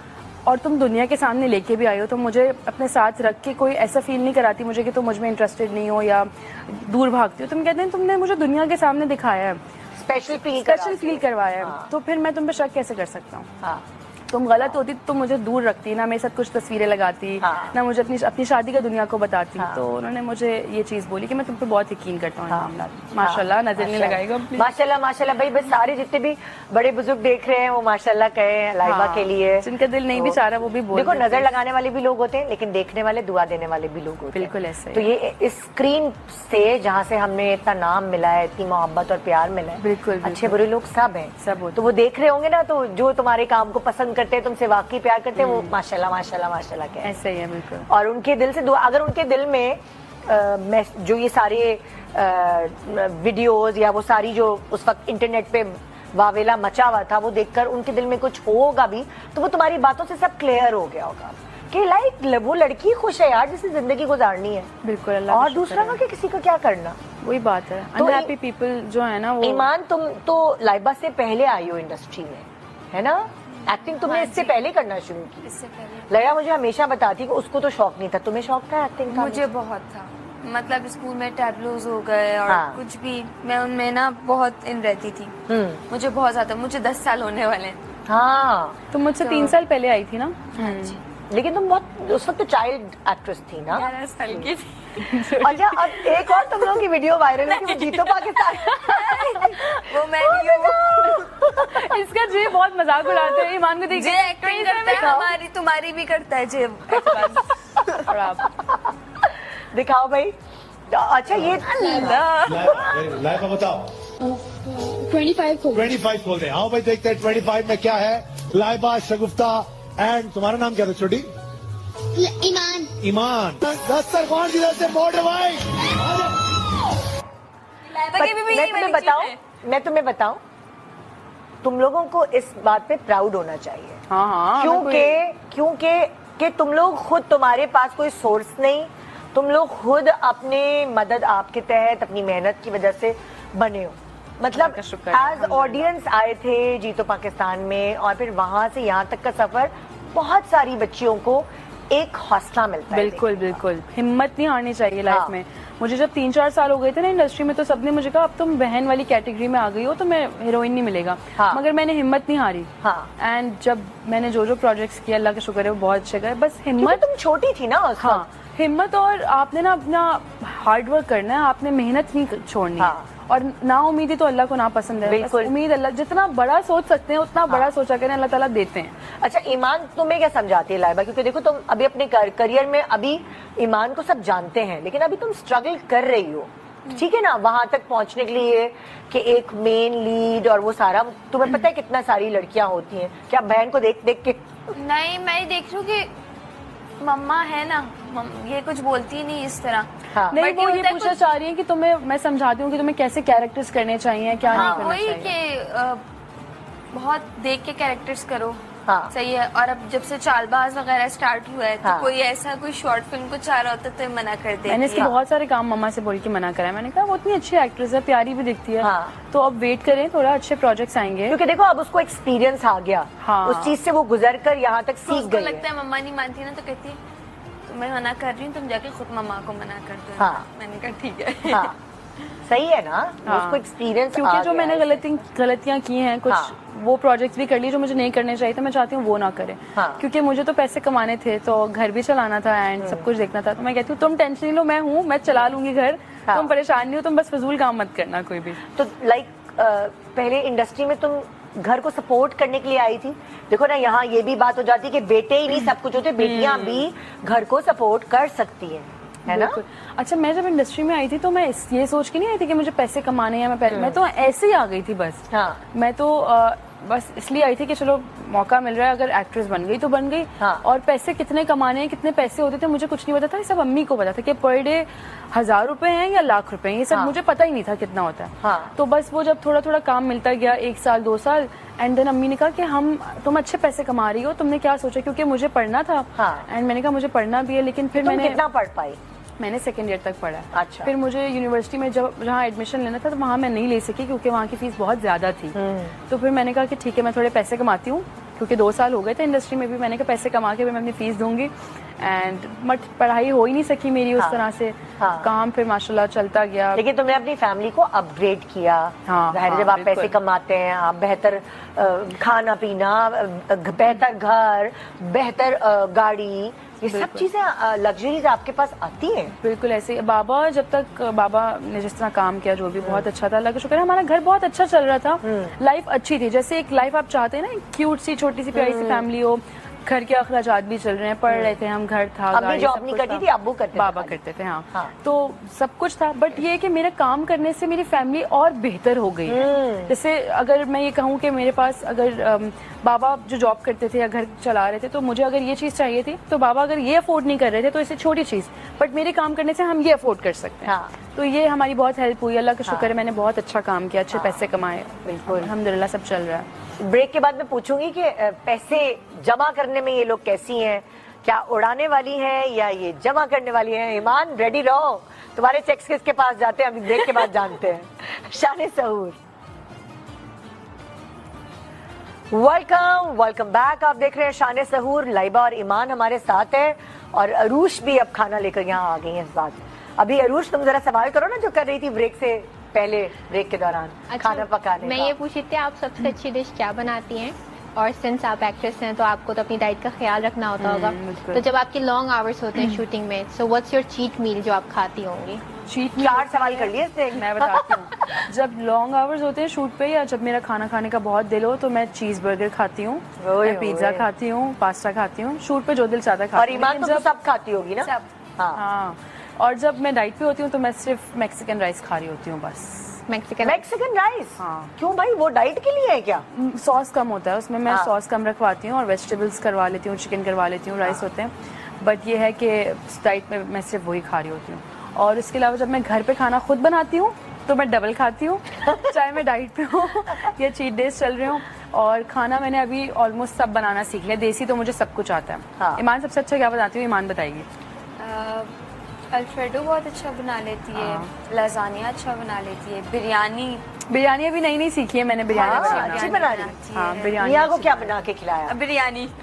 Speaker 2: और तुम दुनिया के सामने लेके भी आई हो, तो मुझे अपने साथ रख के कोई ऐसा फील नहीं कराती मुझे कि तुम मुझ में इंटरेस्टेड नहीं हो या दूर भागती हो। तुम कहते हैं तुमने मुझे दुनिया के सामने दिखाया है,
Speaker 1: स्पेशल
Speaker 2: स्पेशल फील करवाया है,
Speaker 1: हाँ।
Speaker 2: तो फिर मैं तुम पे शक कैसे कर सकता हूँ।
Speaker 1: हाँ।
Speaker 2: तुम गलत होती तो मुझे दूर रखती, ना मेरे साथ कुछ तस्वीरें लगाती,
Speaker 1: हाँ।
Speaker 2: ना मुझे अपनी शादी का दुनिया को बताती।
Speaker 1: हाँ।
Speaker 2: तो उन्होंने मुझे ये चीज बोली कि मैं तुम पे बहुत यकीन करता हूँ।
Speaker 1: हाँ।
Speaker 2: मामला माशाल्लाह, नजर नहीं लगाएगा please।
Speaker 1: माशाल्लाह माशाल्लाह भाई, बस सारे जितने भी बड़े बुजुर्ग देख रहे हैं वो माशाल्लाह कहे लाइबा
Speaker 2: हाँ,
Speaker 1: के लिए।
Speaker 2: जिनका दिल नहीं भी चाह रहा वो भी बोल
Speaker 1: देखो,
Speaker 2: देते
Speaker 1: नजर
Speaker 2: हैं।
Speaker 1: लगाने वाले भी लोग होते हैं, लेकिन देखने वाले, दुआ देने वाले भी लोग होते हैं।
Speaker 2: बिल्कुल ऐसे ही।
Speaker 1: तो ये इस स्क्रीन से जहाँ से हमें इतना नाम मिला है, इतनी मोहब्बत और प्यार मिला है,
Speaker 2: बिल्कुल,
Speaker 1: अच्छे
Speaker 2: बिल्कुल।
Speaker 1: बुरे लोग सब हैं,
Speaker 2: सब होते
Speaker 1: तो वो देख रहे होंगे ना, तो जो तुम्हारे काम को पसंद करते हैं, तुमसे वाकई प्यार करते हैं, वो माशाल्लाह माशाल्लाह माशाल्लाह कहते हैं।
Speaker 2: ऐसे ही है बिल्कुल।
Speaker 1: और उनके दिल से दुआ, अगर उनके दिल में जो ये सारे वीडियोस या वो सारी जो उस वक्त इंटरनेट पे वावेला मचा हुआ था, वो देखकर उनके दिल में कुछ होगा भी, तो वो तुम्हारी बातों से सब क्लियर हो गया होगा कि लाइक वो लड़की खुश है यार, जिसे जिंदगी गुजारनी है,
Speaker 2: बिल्कुल, अल्लाह का
Speaker 1: और
Speaker 2: शुक्र
Speaker 1: दूसरा
Speaker 2: है।
Speaker 1: का कि किसी का क्या करना।
Speaker 2: वही बात है,
Speaker 1: तो
Speaker 2: अनहैप्पी पीपल जो है ना वो।
Speaker 1: ईमान, तुम तो लाइबा से पहले आई हो इंडस्ट्री में, है ना? एक्टिंग तुमने
Speaker 3: हाँ
Speaker 1: इससे
Speaker 3: जी।
Speaker 1: पहले करना शुरू की।
Speaker 3: इससे पहले
Speaker 1: लया मुझे हमेशा बताती कि उसको तो शौक नहीं था, तुम्हें शौक था एक्टिंग का?
Speaker 3: मुझे बहुत था, मतलब स्कूल में टैबलोज हो गए और
Speaker 1: हाँ।
Speaker 3: कुछ भी, मैं उनमें ना बहुत इन रहती थी। मुझे बहुत ज्यादा, मुझे 10 साल होने वाले हैं।
Speaker 1: हाँ,
Speaker 2: तुम मुझसे
Speaker 3: तो-
Speaker 2: 3 साल पहले आई थी ना।
Speaker 3: हाँ जी,
Speaker 1: लेकिन तुम बहुत उस वक्त तो चाइल्ड एक्ट्रेस थी ना।
Speaker 3: 11 साल की थी।
Speaker 1: अच्छा, अब एक और तुम लोगों की वीडियो वायरल है कि वो जीतो पाकिस्तान।
Speaker 3: वो मैं नहीं हूँ।
Speaker 2: इसका जी बहुत मजाक उड़ाते हैं, ईमान को
Speaker 3: जे
Speaker 2: देखिए
Speaker 3: एक्टिंग करता है हमारी, तुम्हारी भी करता है जे।
Speaker 1: दिखाओ भाई। अच्छा, ये
Speaker 4: लाइव बताओ। 25 खोल दे। आओ भाई देखते हैं 25 में क्या है। लाइबा, शगुफ्ता एंड तुम्हारा नाम क्या था छोटी?
Speaker 5: ईमान।
Speaker 4: ईमान। दस्तरखान की तरफ से बॉर्डर भाई।
Speaker 1: मैं तुम्हें बताऊं, तुम लोगों को इस बात पे प्राउड होना चाहिए।
Speaker 2: हाँ हाँ,
Speaker 1: क्योंकि तुम लोग खुद, तुम्हारे पास कोई सोर्स नहीं, तुम लोग खुद अपने मदद आपके तहत अपनी मेहनत की वजह से बने हो। मतलब
Speaker 2: का शुक्र है,
Speaker 1: एज ऑडियंस आए थे जीतो पाकिस्तान में, और फिर वहां से यहाँ तक का सफर, बहुत सारी बच्चियों को एक हौसला मिलता है।
Speaker 2: बिल्कुल बिल्कुल, हिम्मत नहीं हारनी चाहिए
Speaker 1: हाँ।
Speaker 2: लाइफ में। मुझे जब 3-4 साल हो गए थे ना इंडस्ट्री में, तो सबने मुझे कहा अब तुम बहन वाली कैटेगरी में आ गई हो, तो मैं हीरोइन नहीं मिलेगा।
Speaker 1: हाँ।
Speaker 2: मगर मैंने हिम्मत नहीं हारी।
Speaker 1: हाँ।
Speaker 2: एंड जब मैंने जो प्रोजेक्ट्स किए, अल्लाह का शुक्र है वो बहुत अच्छे गए। बस
Speaker 1: क्योंकि
Speaker 2: हिम्मत,
Speaker 1: तुम छोटी थी ना उस
Speaker 2: हाँ
Speaker 1: वक्त।
Speaker 2: हिम्मत, और आपने ना अपना हार्ड वर्क करना है, आपने मेहनत नहीं छोड़नी है।
Speaker 1: हाँ।
Speaker 2: और ना उम्मीदी तो अल्लाह को ना पसंद है।
Speaker 1: बिल्कुल।
Speaker 2: बस उम्मीद अल्लाह, जितना बड़ा सोच सकते हैं उतना बड़ा सोचा करें, अल्लाह ताला देते हैं।
Speaker 1: अच्छा, ईमान तुम्हें क्या समझाती है लाइबा? क्योंकि देखो, तुम अभी अपने करियर में, अभी ईमान को सब जानते हैं, लेकिन अभी तुम स्ट्रगल कर रही हो, ठीक है ना, वहां तक पहुंचने के लिए कि एक मेन लीड और वो सारा। तुम्हें पता है कितना सारी लड़कियां होती हैं, क्या बहन को देख देख के?
Speaker 3: नहीं, मैं देख रही हूँ कि मम्मा है ना, ये कुछ बोलती ही नहीं इस तरह।
Speaker 1: हाँ।
Speaker 2: नहीं,
Speaker 3: But
Speaker 2: वो
Speaker 3: ये
Speaker 2: ये
Speaker 3: होता है
Speaker 2: पूछना
Speaker 3: कुछ-
Speaker 2: चाह रही है कि तुम्हें मैं समझाती हूँ कि तुम्हें कैसे कैरेक्टर्स करने चाहिए, क्या नहीं करना
Speaker 3: वही
Speaker 2: चाहिए।
Speaker 3: कि बहुत देख के कैरेक्टर्स करो।
Speaker 1: हाँ।
Speaker 3: सही है। और अब जब से चालबाज वगैरह स्टार्ट हुआ है, तो
Speaker 1: हाँ।
Speaker 3: कोई ऐसा कोई शॉर्ट फिल्म को चाह रहा होता तो मना कर देती
Speaker 2: मैंने इसके
Speaker 3: है।
Speaker 2: बहुत सारे काम मम्मा से बोल के मना करा है। मैंने कहा वो इतनी अच्छी एक्ट्रेस है, प्यारी भी दिखती है,
Speaker 1: हाँ।
Speaker 2: तो अब वेट करें, थोड़ा अच्छे प्रोजेक्ट्स आएंगे।
Speaker 1: क्योंकि देखो, अब उसको एक्सपीरियंस आ गया,
Speaker 2: हाँ।
Speaker 1: उस चीज से वो गुजर कर यहाँ तक
Speaker 3: तो
Speaker 1: सीख
Speaker 3: उसको
Speaker 1: गई
Speaker 3: लगता
Speaker 1: है।
Speaker 3: है मम्मा नहीं मानती ना, तो कहती है तो मैं मना कर रही हूँ, तुम जाके खुद मम्मा को मना कर दो।
Speaker 1: हाँ।
Speaker 3: मैंने कहा ठीक है।
Speaker 1: हाँ, सही है ना,
Speaker 2: हाँ।
Speaker 1: उसको एक्सपीरियंस।
Speaker 2: क्योंकि जो मैंने गलतियां की हैं कुछ,
Speaker 1: हाँ।
Speaker 2: वो प्रोजेक्ट्स भी कर लिए जो मुझे नहीं करने चाहिए थे, मैं चाहती हूँ वो ना करें।
Speaker 1: हाँ।
Speaker 2: क्योंकि मुझे तो पैसे कमाने थे, तो घर भी चलाना था एंड सब कुछ देखना था। तो मैं कहती हूँ तुम टेंशन नहीं लो, मैं हूँ, मैं चला लूंगी घर।
Speaker 1: हाँ।
Speaker 2: तुम परेशान नहीं हो, तुम बस फजूल काम मत करना कोई भी।
Speaker 1: तो लाइक पहले इंडस्ट्री में तुम घर को सपोर्ट करने के लिए आई थी। देखो ना, यहाँ ये भी बात हो जाती है कि बेटे ही नहीं सब कुछ होते, बेटियां भी घर को सपोर्ट कर सकती है ना?
Speaker 2: बिल्कुल। अच्छा, मैं जब इंडस्ट्री में आई थी तो मैं ये सोच के नहीं आई थी कि मुझे पैसे कमाने हैं। मैं तो ऐसे ही आ गई थी बस।
Speaker 1: हाँ।
Speaker 2: मैं तो बस इसलिए आई थी कि चलो मौका मिल रहा है, अगर एक्ट्रेस बन गई तो बन गई।
Speaker 1: हाँ।
Speaker 2: और पैसे कितने कमाने हैं, कितने पैसे होते थे मुझे कुछ नहीं पता था, ये सब अम्मी को पता था कि पर डे 1000 रुपए हैं या लाख रुपए हैं, ये सब
Speaker 1: हाँ।
Speaker 2: मुझे पता ही नहीं था कितना होता है।
Speaker 1: हाँ।
Speaker 2: तो बस वो जब थोड़ा थोड़ा काम मिलता गया, 1 साल 2 साल, एंड देन अम्मी ने कहा कि तुम अच्छे पैसे कमा रही हो, तुमने क्या सोचा, क्योंकि मुझे पढ़ना था।
Speaker 1: हाँ।
Speaker 2: एंड मैंने कहा मुझे पढ़ना भी है, लेकिन फिर
Speaker 1: तुम
Speaker 2: मैंने
Speaker 1: कितना पढ़ पाई?
Speaker 2: मैंने 2nd ईयर तक पढ़ा है।
Speaker 1: अच्छा।
Speaker 2: फिर मुझे यूनिवर्सिटी में जहाँ एडमिशन लेना था तो वहाँ मैं नहीं ले सकी क्योंकि वहाँ की फीस बहुत ज़्यादा थी। तो फिर मैंने कहा कि ठीक है मैं थोड़े पैसे कमाती हूँ, क्योंकि 2 साल हो गए थे इंडस्ट्री में भी। मैंने कहा पैसे कमा के भी मैं अपनी फीस दूंगी। एंड बट पढ़ाई हो ही नहीं सकी मेरी उस तरह से।
Speaker 1: हाँ।
Speaker 2: काम फिर माशाल्लाह चलता गया।
Speaker 1: लेकिन तुमने अपनी फैमिली को अपग्रेड किया।
Speaker 2: हाँ,
Speaker 1: जाहिर है,
Speaker 2: हाँ,
Speaker 1: जब आप
Speaker 2: बिल्कुल।
Speaker 1: पैसे कमाते हैं, आप बेहतर खाना पीना, बेहतर घर, बेहतर गाड़ी, ये सब चीजें लग्जरीज आपके पास आती हैं।
Speaker 2: बिल्कुल ऐसे ही। बाबा जब तक बाबा ने जिस तरह काम किया जो भी बहुत अच्छा था, अल्लाह का शुक्र है, हमारा घर बहुत अच्छा चल रहा था। लाइफ अच्छी थी, जैसे एक लाइफ आप चाहते हैं ना, क्यूट सी छोटी सी प्यारी सी फैमिली हो, घर के अखराजात भी चल रहे हैं, पढ़ रहे थे हम, घर था,
Speaker 1: अम्मी
Speaker 2: गाड़ी,
Speaker 1: जॉब
Speaker 2: सब
Speaker 1: नहीं
Speaker 2: कुछ
Speaker 1: करती
Speaker 2: था।
Speaker 1: थी, अब्बू करते थे
Speaker 2: बाबा
Speaker 1: खाली।
Speaker 2: करते थे। हाँ।
Speaker 1: हाँ।
Speaker 2: तो सब कुछ था, बट ये है कि मेरे काम करने से मेरी फैमिली और बेहतर हो गई है। जैसे अगर मैं ये कहूँ कि मेरे पास अगर बाबा जो जॉब करते थे या घर चला रहे थे, तो मुझे अगर ये चीज चाहिए थी, तो बाबा अगर ये अफोर्ड नहीं कर रहे थे तो इससे छोटी चीज, बट मेरे काम करने से हम ये अफोर्ड कर सकते हैं।
Speaker 1: हाँ।
Speaker 2: तो ये हमारी बहुत हेल्प हुई, अल्लाह का शुक्र है, मैंने बहुत अच्छा काम किया, अच्छे पैसे कमाए।
Speaker 1: बिल्कुल।
Speaker 2: अल्हम्दुलिल्लाह सब चल रहा है।
Speaker 1: ब्रेक के बाद मैं पूछूंगी कि पैसे जमा करने में ये लोग कैसी हैं, क्या उड़ाने वाली हैं या ये जमा करने वाली हैं? ईमान रेडी रहो, तुम्हारे चेक्स किसके पास जाते हैं अभी ब्रेक के बाद जानते हैं। शान सहूर, वेलकम बैक। आप देख रहे हैं शान सहूर। लाइबा और ईमान हमारे साथ है और अरूश भी अब खाना लेकर यहाँ आ गई हैं इस बात। अभी अरूश तुम जरा सवाल करो ना जो कर रही थी ब्रेक से पहले, ब्रेक के दौरान खाना पकाने
Speaker 6: मैं
Speaker 1: का।
Speaker 6: ये पूछ रही थी आप सबसे अच्छी डिश क्या बनाती हैं, और सिंस आप एक्ट्रेस हैं तो आपको तो अपनी डाइट का ख्याल रखना होता होगा,
Speaker 2: बिल्कुल।
Speaker 6: तो जब आपके लॉन्ग आवर्स होते हैं शूटिंग में, so what's your cheat meal जो आप खाती होंगी?
Speaker 2: चीट
Speaker 1: 4 सवाल कर लिए इसने।
Speaker 2: मैं बताती हूँ। जब लॉन्ग आवर्स होते हैं शूट पे या जब मेरा खाना खाने का बहुत दिल हो तो मैं चीज बर्गर खाती हूँ,
Speaker 1: ओए
Speaker 2: मैं पिज्जा
Speaker 1: ओए।
Speaker 2: खाती हूँ, पास्ता खाती हूँ, शूट पे जो दिल चाहता
Speaker 1: और
Speaker 2: खाती हूँ।
Speaker 1: ईमान
Speaker 2: लेकिन
Speaker 1: तो
Speaker 2: जब
Speaker 1: सब खाती होगी ना?
Speaker 3: सब।
Speaker 1: हाँ।
Speaker 2: हाँ, और जब मैं डाइट पे होती हूँ तो मैं सिर्फ मैक्सिकन राइस खा रही होती हूँ बस।
Speaker 6: Mexican
Speaker 1: Mexican rice?
Speaker 2: हाँ।
Speaker 1: क्यों भाई, वो डाइट के लिए है क्या?
Speaker 2: सॉस कम होता है उसमें, मैं
Speaker 1: हाँ।
Speaker 2: सॉस कम रखवाती हूँ और वेजिटेबल्स करवा लेती हूँ, चिकन करवा लेती हूँ, राइस होते हैं। बट ये है कि डाइट में मैं सिर्फ वही खा रही होती हूँ। और इसके अलावा जब मैं घर पे खाना खुद बनाती हूँ तो मैं डबल खाती हूँ, चाहे मैं डाइट पे हूँ या चीट डेज चल रही हूँ। और खाना मैंने अभी ऑलमोस्ट सब बनाना सीख लिया, देसी तो मुझे सब कुछ आता है।
Speaker 1: हाँ।
Speaker 2: ईमान सबसे अच्छा क्या बताती हूँ, ईमान बताएगी।
Speaker 3: अल्फ्रेडो बहुत अच्छा बना लेती है, लजानिया अच्छा बना लेती है,
Speaker 2: बिरयानी अभी नई सीखी है मैंने, बिरयानी
Speaker 1: हाँ,
Speaker 2: बनाना।
Speaker 1: अच्छी बना रही।
Speaker 2: हाँ, बिरयानी
Speaker 1: मियाँ को
Speaker 2: अच्छी
Speaker 1: क्या
Speaker 2: बनाना।
Speaker 1: बना के खिलाया?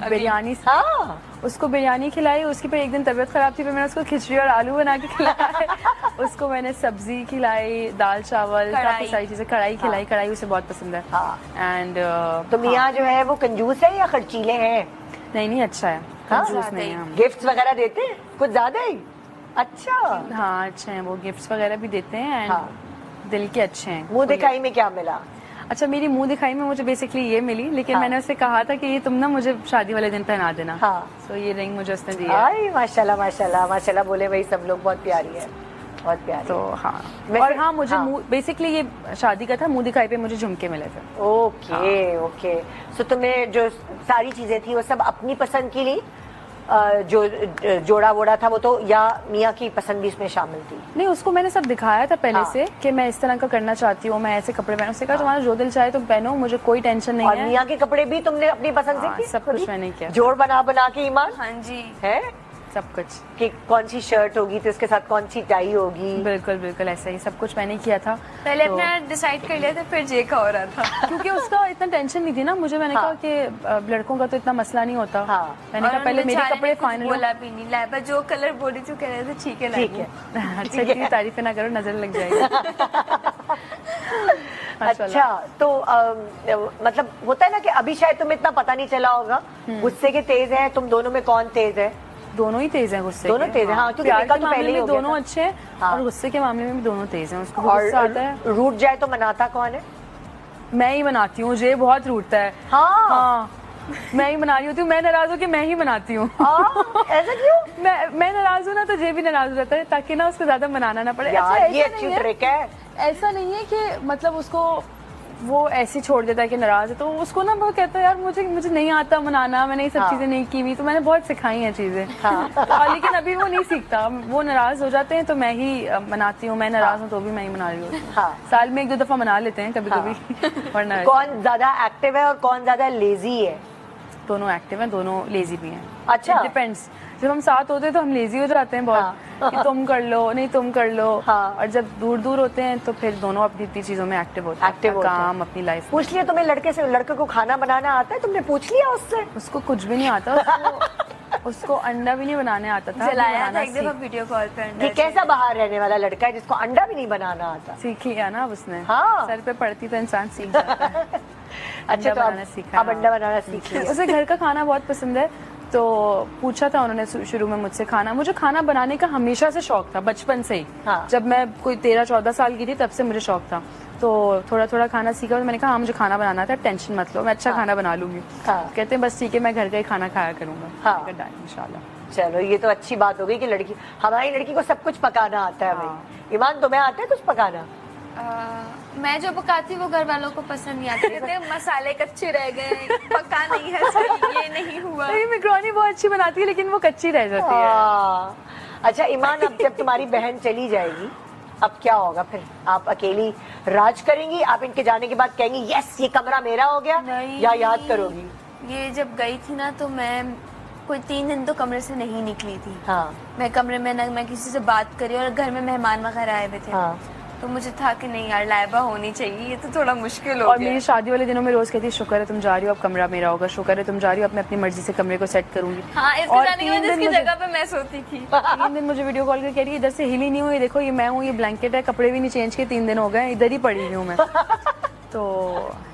Speaker 3: बिरयानी
Speaker 1: हाँ।
Speaker 2: उसको बिरयानी खिलाई, उसकी फिर एक दिन तबीयत खराब थी, फिर मैंने उसको खिचड़ी और आलू बना के खिलाया। उसको मैंने सब्जी खिलाई, दाल चावल, काफी सारी चीजें, कढ़ाई खिलाई। कढ़ाई उसे बहुत पसंद है।
Speaker 1: हाँ।
Speaker 2: एंड
Speaker 1: तो मियाँ जो है वो कंजूस है या खर्चीले हैं?
Speaker 2: नहीं अच्छा है,
Speaker 1: हाँ?
Speaker 2: कंजूस नहीं है हम।
Speaker 1: गिफ्ट्स वगैरह देते हैं कुछ ज्यादा ही? अच्छा।
Speaker 2: हाँ अच्छे हैं वो, गिफ्ट्स वगैरह भी देते हैं एंड
Speaker 1: हाँ।
Speaker 2: दिल के अच्छे हैं।
Speaker 1: मुंह दिखाई में क्या मिला?
Speaker 2: अच्छा, मेरी मुंह दिखाई में मुझे बेसिकली ये मिली, लेकिन
Speaker 1: हाँ।
Speaker 2: मैंने उससे कहा था कि ये तुम ना मुझे शादी वाले दिन पहना देना।
Speaker 1: हाँ।
Speaker 2: तो ये रिंग मुझे उसने दी है।
Speaker 1: आई माशाल्लाह माशाल्लाह माशाल्लाह, बोले भाई सब लोग, बहुत प्यारी है, बहुत प्यारी।
Speaker 2: तो हाँ,
Speaker 1: वैसे-
Speaker 2: और हाँ मुझे
Speaker 1: हाँ।
Speaker 2: बेसिकली ये शादी का था, मुंह दिखाई पे मुझे झुमके मिले थे।
Speaker 1: Okay okay. सो तुम्हें जो सारी चीजें थी वो सब अपनी पसंद की ली? जो जोड़ा वोड़ा था वो तो, या मियाँ की पसंद भी इसमें शामिल थी?
Speaker 2: नहीं, उसको मैंने सब दिखाया था पहले
Speaker 1: हाँ।
Speaker 2: से कि मैं इस तरह का करना चाहती हूँ, मैं ऐसे कपड़े पहनूं। उसने कहा तुम्हारा जो दिल चाहे तुम पहनो, मुझे कोई टेंशन नहीं
Speaker 1: और
Speaker 2: है।
Speaker 1: मियाँ के कपड़े भी तुमने अपनी पसंद से
Speaker 2: हाँ,
Speaker 1: किए?
Speaker 2: सब कुछ मैंने किया।
Speaker 1: जोड़ बना बना के ईमान
Speaker 3: हाँ जी।
Speaker 1: है
Speaker 2: सब कुछ
Speaker 1: कि कौन सी शर्ट होगी तो उसके साथ कौन सी टाई होगी?
Speaker 2: बिल्कुल बिल्कुल ऐसा ही सब कुछ मैंने किया था।
Speaker 3: पहले
Speaker 2: तो-
Speaker 3: अपना डिसाइड कर लिया था, फिर जे का हो रहा था।
Speaker 2: क्योंकि उसका इतना टेंशन नहीं थी ना मुझे। मैंने
Speaker 1: हाँ।
Speaker 2: कहा कि लड़कों का तो इतना मसला नहीं होता।
Speaker 1: हाँ।
Speaker 2: मैंने कहा
Speaker 3: और
Speaker 2: पहले
Speaker 3: उन
Speaker 2: मेरे
Speaker 3: बेचारे
Speaker 2: कपड़े
Speaker 3: ने कुछ
Speaker 2: फाइनल
Speaker 3: बोला भी नहीं, लाइबा जो कलर बोल रही थी कह रहे थे ठीक है
Speaker 1: ठीक है।
Speaker 2: अच्छा, इतनी तारीफें ना करो, नजर लग जाएगी।
Speaker 1: अच्छा, तो मतलब होता है ना कि अभी शायद तुम्हें इतना पता नहीं चला होगा, गुस्से के तेज है तुम दोनों में कौन तेज है?
Speaker 2: दोनों ही तेज हैं गुस्से
Speaker 1: दोनों
Speaker 2: के।
Speaker 1: तेज हैं, हाँ, क्योंकि
Speaker 2: प्यार
Speaker 1: निकाह
Speaker 2: के
Speaker 1: तो पहले
Speaker 2: मामले
Speaker 1: ही हो
Speaker 2: में
Speaker 1: गया
Speaker 2: दोनों
Speaker 1: था।
Speaker 2: अच्छे हैं
Speaker 1: हाँ।
Speaker 2: और गुस्से के मामले में भी दोनों तेज हैं। उसको भी
Speaker 1: और
Speaker 2: गुस्सा आता है,
Speaker 1: रूठ जाए तो मनाता कौन है?
Speaker 2: मैं ही मनाती हूँ। ये बहुत रूठता है।
Speaker 1: हाँ।
Speaker 2: हाँ, मैं ही मना रही होती हूँ। मैं नाराज हूँ कि मैं ही मनाती हूँ।
Speaker 1: ऐसा क्यों?
Speaker 2: मैं नाराज हूँ ना तो ये भी नाराज हो जाता है, ताकि ना उसको ज्यादा मनाना ना पड़े। अच्छा,
Speaker 1: यार ये
Speaker 2: ऐसा
Speaker 1: अच्छी
Speaker 2: नहीं है-
Speaker 1: ट्रिक है।
Speaker 2: ऐसा नहीं है कि मतलब उसको वो ऐसे ही छोड़ देता है कि नाराज है, तो उसको ना वो कहता है यार मुझे नहीं आता मनाना, मैंने ये सब
Speaker 1: हाँ।
Speaker 2: चीजें नहीं की हुई, तो मैंने बहुत सिखाई हैं चीजें।
Speaker 1: हाँ।
Speaker 2: तो लेकिन अभी वो नहीं सीखता, वो नाराज हो जाते हैं तो मैं ही मनाती हूँ, मैं नाराज हूँ तो भी मैं ही मना रही हूँ।
Speaker 1: हाँ।
Speaker 2: साल में 1-2 दफा मना लेते हैं कभी कभी वरना
Speaker 1: कौन ज्यादा एक्टिव है और कौन ज्यादा लेजी है?
Speaker 2: दोनों एक्टिव हैं, दोनों लेजी भी हैं।
Speaker 1: अच्छा।
Speaker 2: डिपेंड्स, जब हम साथ होते हैं तो हम लेजी हो जाते हैं बहुत, कि तुम कर लो, नहीं तुम कर लो।
Speaker 1: हाँ।
Speaker 2: और जब दूर दूर होते हैं तो फिर दोनों अपनी अपनी चीजों में एक्टिव होते हैं,
Speaker 1: Active होते हैं।
Speaker 2: काम अपनी लाइफ में।
Speaker 1: पूछ लिया तुम्हें लड़के को खाना बनाना आता है? तुमने पूछ लिया उससे?
Speaker 2: उसको कुछ भी नहीं आता, उसको अंडा भी नहीं बनाने आता था।
Speaker 3: जलाया था
Speaker 2: बनाना
Speaker 3: एक दफा वीडियो कॉल पे अंडा।
Speaker 1: ये कैसा बाहर रहने वाला लड़का है जिसको अंडा भी नहीं बनाना आता?
Speaker 2: सीख लिया ना अब उसने।
Speaker 1: हाँ।
Speaker 2: सर पे पड़ती तो इंसान सीख जाता है।
Speaker 1: अच्छा, तो
Speaker 2: बनाना सीखा,
Speaker 1: अब अंडा बनाना सीख लिया।
Speaker 2: उसे घर का खाना बहुत पसंद है, तो पूछा था उन्होंने शुरू में मुझसे खाना, मुझे खाना बनाने का हमेशा से शौक था, बचपन से ही।
Speaker 1: हाँ।
Speaker 2: जब मैं कोई 13-14 साल की थी तब से मुझे शौक था, तो थोड़ा थोड़ा खाना सीखा, तो मैंने कहा हाँ मुझे खाना बनाना था, टेंशन मत लो, मैं अच्छा खाना बना लूंगी।
Speaker 1: हाँ।
Speaker 2: कहते हैं बस ठीक है, मैं घर का ही खाना खाया करूंगा।
Speaker 1: हाँ।
Speaker 2: इंशाल्लाह।
Speaker 1: चलो, ये तो अच्छी बात हो गई कि हमारी लड़की को सब कुछ पकाना आता है।
Speaker 2: हाँ।
Speaker 1: भाई ईमान, तुम्हें आता है कुछ पकाना?
Speaker 3: मैं जो पकाती वो घर वालों को पसंद नहीं आती, कहते हैं मसाले कच्चे रह गए, पका नहीं है सही, ये नहीं हुआ।
Speaker 2: नहीं, मैक्रोनी बहुत अच्छी बनाती है लेकिन वो कच्ची रह जाती है।
Speaker 1: हाँ। अच्छा ईमान, अब जब तुम्हारी बहन चली जाएगी अब क्या होगा फिर? आप अकेली राज करेंगी? आप इनके जाने के बाद कहेंगी यस ये कमरा मेरा हो गया,
Speaker 3: नहीं,
Speaker 1: या याद करोगी?
Speaker 3: ये जब गई थी ना तो मैं कोई 3 दिन तो कमरे से नहीं निकली थी।
Speaker 1: हाँ।
Speaker 3: मैं कमरे में ना मैं किसी से बात करी, और घर में मेहमान वगैरह आए हुए थे।
Speaker 1: हाँ।
Speaker 3: तो मुझे था कि नहीं यार लाइबा होनी चाहिए, ये तो थोड़ा मुश्किल हो
Speaker 2: और
Speaker 3: गया।
Speaker 2: मेरी शादी वाले दिनों में रोज कहती शुक्र है तुम जा रही हो, अब कमरा मेरा होगा, शुक्र है तुम जा रही हो, अब मैं अपनी मर्जी से कमरे को सेट करूंगी।
Speaker 3: हाँ, इसके
Speaker 2: और
Speaker 3: जाने की
Speaker 2: 3
Speaker 3: वजह इसकी
Speaker 2: दिन
Speaker 3: जगह पे मैं सोती थी।
Speaker 2: 3 दिन मुझे वीडियो कॉल करके कह रही है इधर से हिली नहीं हुई, देखो ये मैं हूँ, ये ब्लैंकेट है, कपड़े भी नहीं चेंज किए, 3 दिन हो गए, इधर ही पड़ी हुई हूँ मैं। तो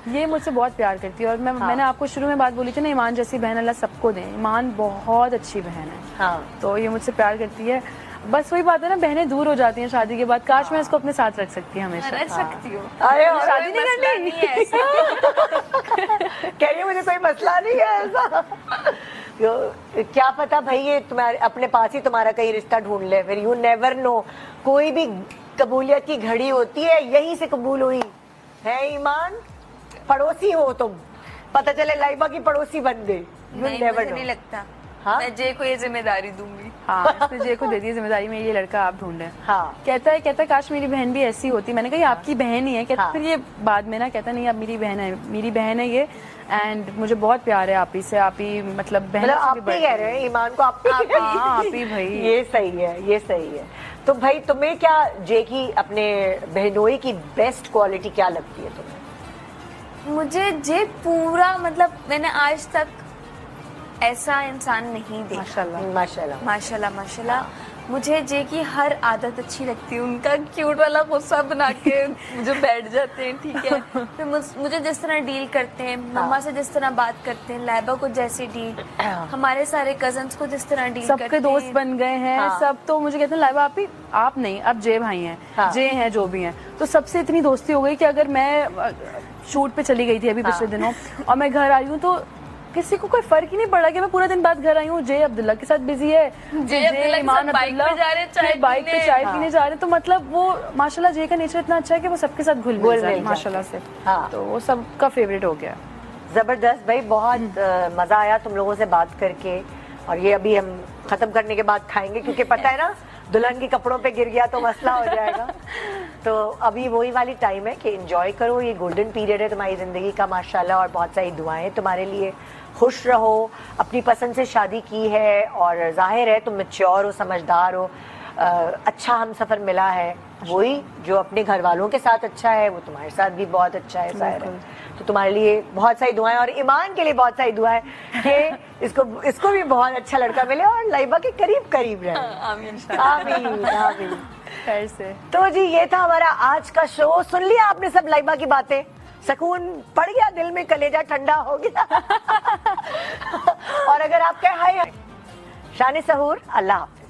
Speaker 2: ये मुझसे बहुत प्यार करती है, और मैंने आपको शुरू में बात बोली थी ना, ईमान जैसी बहन अल्लाह सबको दे, ईमान बहुत अच्छी बहन है।
Speaker 1: हाँ।
Speaker 2: तो ये मुझसे प्यार करती है, बस वही बात है ना, बहनें दूर हो जाती हैं शादी के बाद, काश मैं इसको अपने साथ रख सकती हमेशा।
Speaker 3: रह सकती हूँ।
Speaker 1: अरे और
Speaker 2: शादी नहीं
Speaker 3: मसला
Speaker 2: करनी
Speaker 3: नहीं है ऐसा।
Speaker 1: कह रही है मुझे कोई मसला नहीं है ऐसा। क्या पता भाई ये तुम्हारे अपने पास ही तुम्हारा कहीं रिश्ता ढूंढ ले, फिर यू नेवर नो। कोई भी कबूलियत की घड़ी होती है यहीं से कबूल हुई है। ईमान, पड़ोसी हो तुम, पता चले लाइबा की पड़ोसी बन गई, यू
Speaker 3: नहीं,
Speaker 1: नेवर
Speaker 3: मुझे
Speaker 1: नो।
Speaker 3: नहीं लगता।
Speaker 1: हाँ?
Speaker 3: मैं जे को ये जिम्मेदारी दूंगी।
Speaker 2: हाँ, इसने जय को दे दी जिम्मेदारी में, ये लड़का आप ढूंढे।
Speaker 1: हाँ।
Speaker 2: कहता है काश मेरी बहन भी ऐसी होती। मैंने कहा ये आपकी बहन ही है। कहता
Speaker 1: हाँ।
Speaker 2: फिर ये बाद में ना कहता नहीं अब मेरी बहन है ये, एंड मुझे बहुत प्यार है आप ही से, आप ही मतलब बहन
Speaker 1: मतलब आप ही कह रहे हैं ईमान को, आप ही
Speaker 2: हाँ, आप ही भाई।
Speaker 1: ये सही है, ये सही है। तो भाई तुम्हें क्या जे की अपने बहनोई की बेस्ट क्वालिटी क्या लगती है तुम्हें?
Speaker 3: मुझे जे पूरा मतलब मैंने आज तक ऐसा इंसान नहीं देखा।
Speaker 2: माशाल्लाह।
Speaker 1: माशाल्लाह।
Speaker 3: माशाल्लाह माशाल्लाह। मुझे जे की हर आदत अच्छी लगती है, उनका क्यूट वाला गुस्सा बना के मुझे बैठ जाते हैं, ठीक है। फिर मुझे जिस तरह डील करते हैं, मम्मा से जिस तरह बात करते हैं, लाइबा को जैसे डील, हमारे सारे कजन्स को जिस तरह डील करते
Speaker 2: सबके
Speaker 3: हैं,
Speaker 2: दोस्त बन गए हैं।
Speaker 1: हाँ।
Speaker 2: सब तो मुझे कहते हैं लाइबा आप नहीं, अब जे भाई हैं।
Speaker 1: हाँ।
Speaker 2: जे हैं जो भी हैं, तो सबसे इतनी दोस्ती हो गई कि अगर मैं शूट पे चली गई थी अभी पिछले दिनों और मैं घर आई हूँ तो किसी को कोई फर्क ही नहीं पड़ा कि मैं पूरा दिन बाद घर आई हूँ, जे अब्दुल्ला के साथ बिजी है,
Speaker 3: जे अब्दुल्ला के
Speaker 2: ईमान
Speaker 3: साथ बाइक पे जा रहे हैं, चाय
Speaker 2: बाइक पे
Speaker 3: पीने।
Speaker 2: चाय पीने जा रहे हैं। तो मतलब वो माशाल्लाह जे का नेचर इतना अच्छा है कि वो सबके साथ घुल मिल जाए माशाल्लाह से।
Speaker 1: हाँ।
Speaker 2: तो वो सबका फेवरेट हो गया।
Speaker 1: जबरदस्त भाई, बहुत मजा आया तुम लोगों से बात करके। और ये अभी हम खत्म करने के बाद खाएंगे, क्योंकि पता है ना दुल्हन के कपड़ों पे गिर गया तो मसला हो जाएगा। तो अभी वही वाली टाइम है कि एंजॉय करो, ये गोल्डन पीरियड है तुम्हारी जिंदगी का माशाल्लाह, और बहुत सारी दुआएं तुम्हारे लिए। खुश रहो, अपनी पसंद से शादी की है और जाहिर है तुम मैच्योर हो, समझदार हो, अच्छा हम सफर मिला है। वही जो अपने घर वालों के साथ अच्छा है वो तुम्हारे साथ भी बहुत अच्छा है, जाहिर है। तो तुम्हारे लिए बहुत सारी दुआएं, और ईमान के लिए बहुत सारी दुआएं कि इसको भी बहुत अच्छा लड़का मिले और लाइबा के करीब करीब रहे।
Speaker 3: आमीन।
Speaker 1: आमीन आमीन।
Speaker 2: खैर से।
Speaker 1: तो जी ये था हमारा आज का शो। सुन लिया आपने सब लाइबा की बातें, सुकून पड़ गया दिल में, कलेजा ठंडा हो गया। और अगर आप कहें हाय शान सहूर, अल्लाह हाफ़िज़।